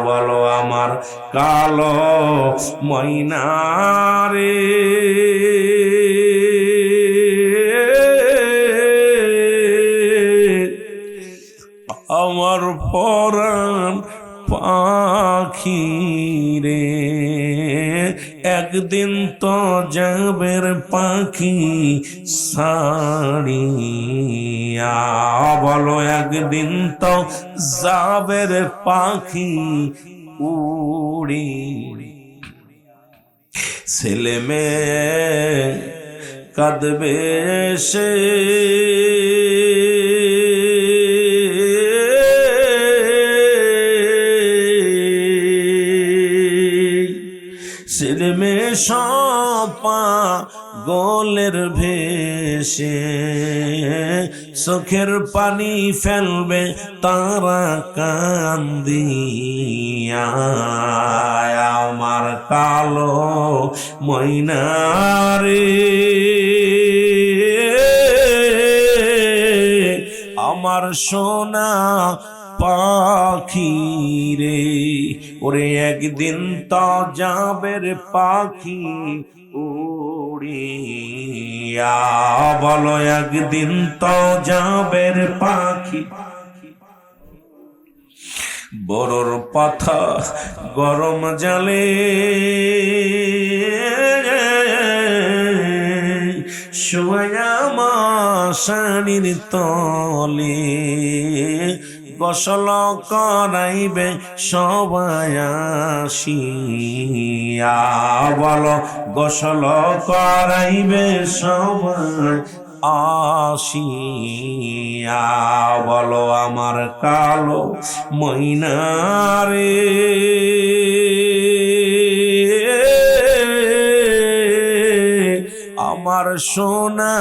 বলো আমার কালো ময়না রে, আমার পরাণ পাখি রে, একদিন তো যাবের পাখি ছাড়িয়া। বলো একদিন তো যাবের পাখি উড়ি। ছেলে মেয়ে কাঁদবে সে, সব পাগলের ভেসে, চোখের পানি ফেলবে তারা কান্দিয়া। আমার কালো ময়নারে, আমার সোনা পাখি রে, ওরে একদিন তো যাবে রে পাখি উড়িয়া। বলো একদিন তো যাবে রে পাখি। বড়র পাথা গরম জালে, শোয়া মাশানির তলে, গোসল করাইবে সবাই আসিয়া। বলো গোসল করাইবে সবাই আসিয়া। বলো আমার কালো ময়নারে, আমার সোনা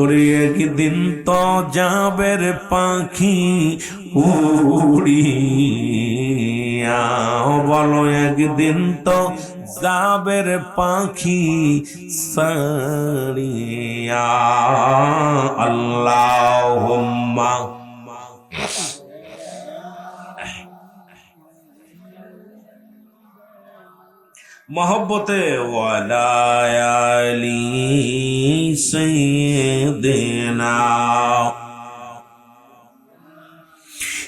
ওরে একদিন তো যাবে রে পাখি উড়িয়া। বলো একদিন তো যাবে রে পাখি সারিয়া। আল্লাহুম্মা मोहब्बते वाला अली सैयदना।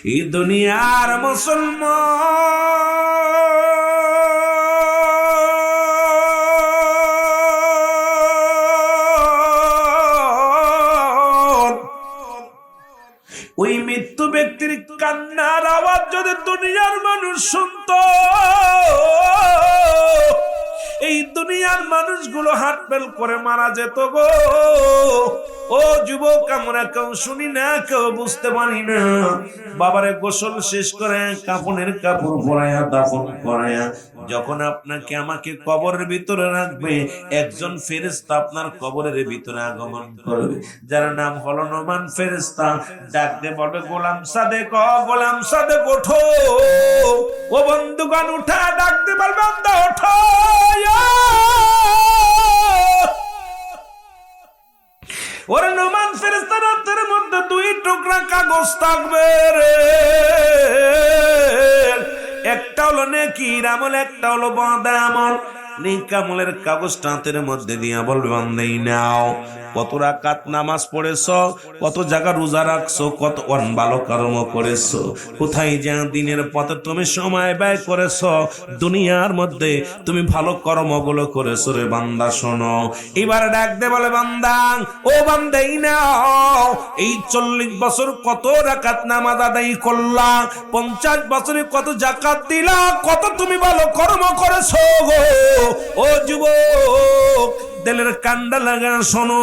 ये दुनियार मुसलमान, ওই মৃত্যু ব্যক্তির কান্নার আওয়াজ যদি দুনিয়ার মানুষ শুনতো, এই দুনিয়ার মানুষগুলো হাত ফেল করে মারা যেত গো। ও যুবক, আমরা কেউ শুনি না, কেউ বুঝতে পারি না। বাবারে গোসল শেষ করে কাফনের কাপড় পরায়া দাফন করায়া যখন আপনাকে আমাকে কবরের ভিতরে রাখবে, একজন ফেরেশতা আপনার কবরের ভিতরে আগমন করবে, যার নাম হলো নোমান ফেরেশতা। ডাক দিয়ে বলবে, গোলাম সাদেক, ও গোলাম সাদেক ওঠো। ও বন্ধুগণ উঠা, ডাক দিয়ে বলবে, বান্দা ওঠো। ওরে নোমান ফেরেশতার হাতের মধ্যে দুই টুকরা কাগজ থাকবে রে, একটা হলো নেকির আমল, একটা হলো বদ আমল। নেক আমলের কাগজটা হাতের মধ্যে দিয়া বলবে, বান্দাই নাও। কত রাকাত নামাজ পড়েছো, কত জায়গা রোজা রাখছো, কত ভালো কর্ম করেছো, কোথায় যা দিনের পথে তুমি সময় ব্যয় করেছো, দুনিয়ার মধ্যে তুমি ভালো কর্মগুলো করেছো রে বান্দা। শোনো, এবার ডাক দে বলে, বান্দা ও বান্দাই নাও, এই 40 বছর কত রাকাত নামাজ আদায় করলা, 50 বছরে কত যাকাত দিলা, কত তুমি ভালো কর্ম করেছো গো। ও যুবক, দিলের কান্ডা লাগা শোনো,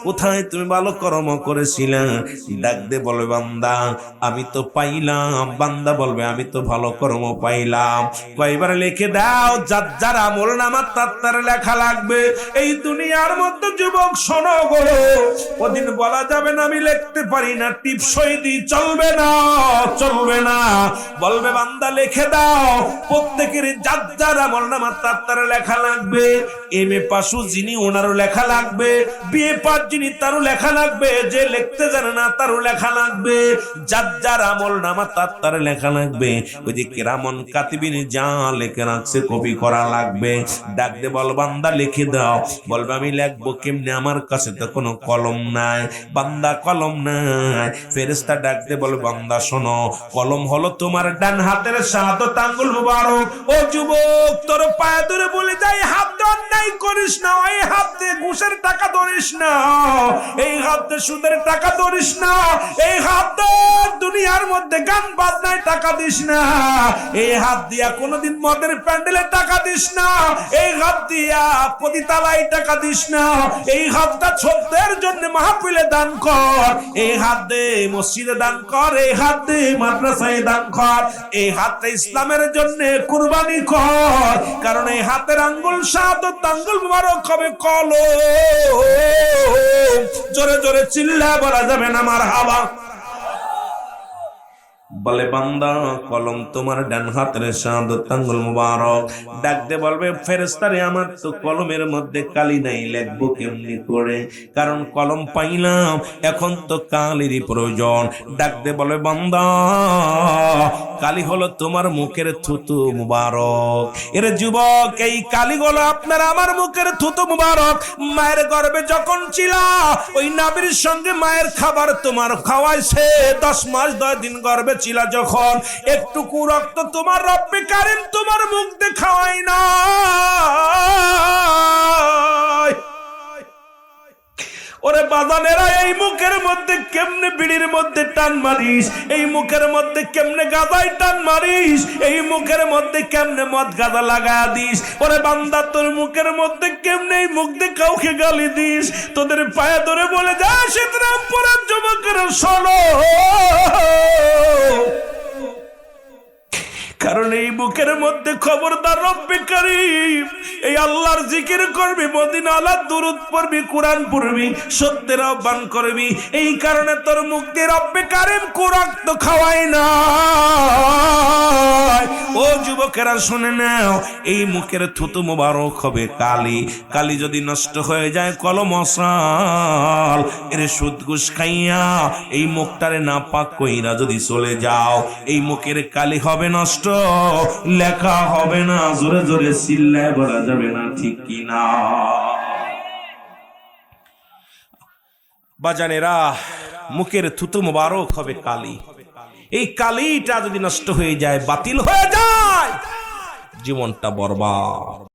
কোথায় তুমি ভালো কর্ম করেছিলা? ডাক দে বলে, বান্দা আমি তো পাইলাম। বান্দা বলবে, আমি তো ভালো কর্ম পাইলাম। কয়বার লিখে দাও, যার যার আমল নামার তার লেখা লাগবে। এই দুনিয়ার মধ্যে যুবক শোনো গো, ওদিন বলা যাবে না আমি লিখতে পারি না, টিপসই দি চলবে না, চলবে না। বলবে, বান্দা লিখে দাও, প্রত্যেকের যার যার আমল নামার তার লেখা লাগবে। এমএ পাশু যিনি, ওনারও লেখা লাগবে। বিএ পাস যিনি, তারও লেখা লাগবে। যে লিখতে জানে না, তারও লেখা লাগবে। যার যার আমল নামা তার লেখা লাগবে। ওই যে কেরামন কাতিবিন যা লেখে রাখছে কপি করা লাগবে। ডাক দে বল, বান্দা লিখে দাও। বলবে, আমি লিখবো কেমনে, আমার কাছে তো কোনো কলম নাই। বান্দা কলম নাই। ফেরেশতা ডাক দে বল, বান্দা শোনো, কলম হলো তোমার ডান হাতের শাহাদাত আঙ্গুল মুবারক। ও যুবক, তোর পায়ে ধরে বলে যাই, হাত অন্যায় ধরিস না, এই হাত দিয়ে ঘুষের টাকা ধরিস না, এই হাত দিয়ে সুদের টাকা ধরিস না, এই হাত দিয়ে দুনিয়ার মধ্যে গান বাজনায় টাকা দিস না, এই হাত দিয়া কোনোদিন মদের প্যান্ডেলে টাকা দিস না, এই হাত দিয়া পতিতালায় টাকা দিস না, এই হাতটা ছোটদের জন্য মাহফিলে দান কর, এই হাত দে মসজিদে দান কর, এই হাত দে মাদ্রাসায় দান কর, এই হাতটা ইসলামের জন্য কুরবানি কর, কারণ এই হাতের আঙ্গুল শাহাদাত আঙ্গুল মুবারক হবে কলম। জোরে জোরে চিল্লায় বলা যাবে না মারহাবা। বলে বান্দা কলম তোমার ডান হাতের শাহাদাত আঙ্গুল মুবারক। ডাকতে বলবে ফেরেশতারে আমার তো কলমের মধ্যে কালি নাই, লিখবো কেমনি করে, কারণ কলম পাইলাম, এখন তো কালিরই প্রয়োজন। ডাকতে বলে বান্দা কালি হলো তোমার মুখের থুতু মুবারক। এর যুবক এই কালি হলো আপনার আমার মুখের থুতু মুবারক। মায়ের গর্ভে যখন ছিলা ওই নাবির সঙ্গে মায়ের খাবার তোমার খাওয়াইছে, 10 মাস 10 দিন গর্ভে ছিলা যখন, একটুকু রক্ত তোমার রব্বে কারিম তোমার মুখ দেখায় না। ওরে বাজানেরা, এই মুখের মধ্যে কেমনে বিড়ির মধ্যে টান মারিস, এই মুখের মধ্যে কেমনে গাঁজায় টান মারিস, এই মুখের মধ্যে কেমনে মদ গাঁজা লাগা দিস। ওরে বান্দা তোর মুখের মধ্যে কেমনে এই মুখ দিয়ে কাউকে গালি দিস। তোদের পায়ে ধরে বলে যা শীতরামপুরের যুবকেরা শোনো, কারণ এই বুকের মধ্যে খবরদার রব্বে কারীম, এই আল্লাহর জিকির করবি, মদিনা আলা দুরূদ পড়বি, কোরআন পড়বি, সত্যের আহ্বান করবি। এই কারণে তোর মুখ দিয়ে রব্বে কারীম রক্ত খাওয়ায় না। ও যুবকেরা শুনে নাও, এই মুখের থুতু মোবারক হবে কালি। কালি যদি নষ্ট হয়ে যায় কলম অসাল, এর সুদ ঘুষ খাইয়া এই মুখটারে না পাক কইরা যদি চলে যাও, এই মুখের কালি হবে নষ্ট, লেখা হবে না। জোরে জোরে চিল্লায় বলা যাবে না ঠিক কিনা? বাজানেরা, মুখের থুতু মোবারক হবে কালি। এই কালিটা যদি নষ্ট হয়ে যায়, বাতিল হয়ে যায়, জীবনটা বরবাদ।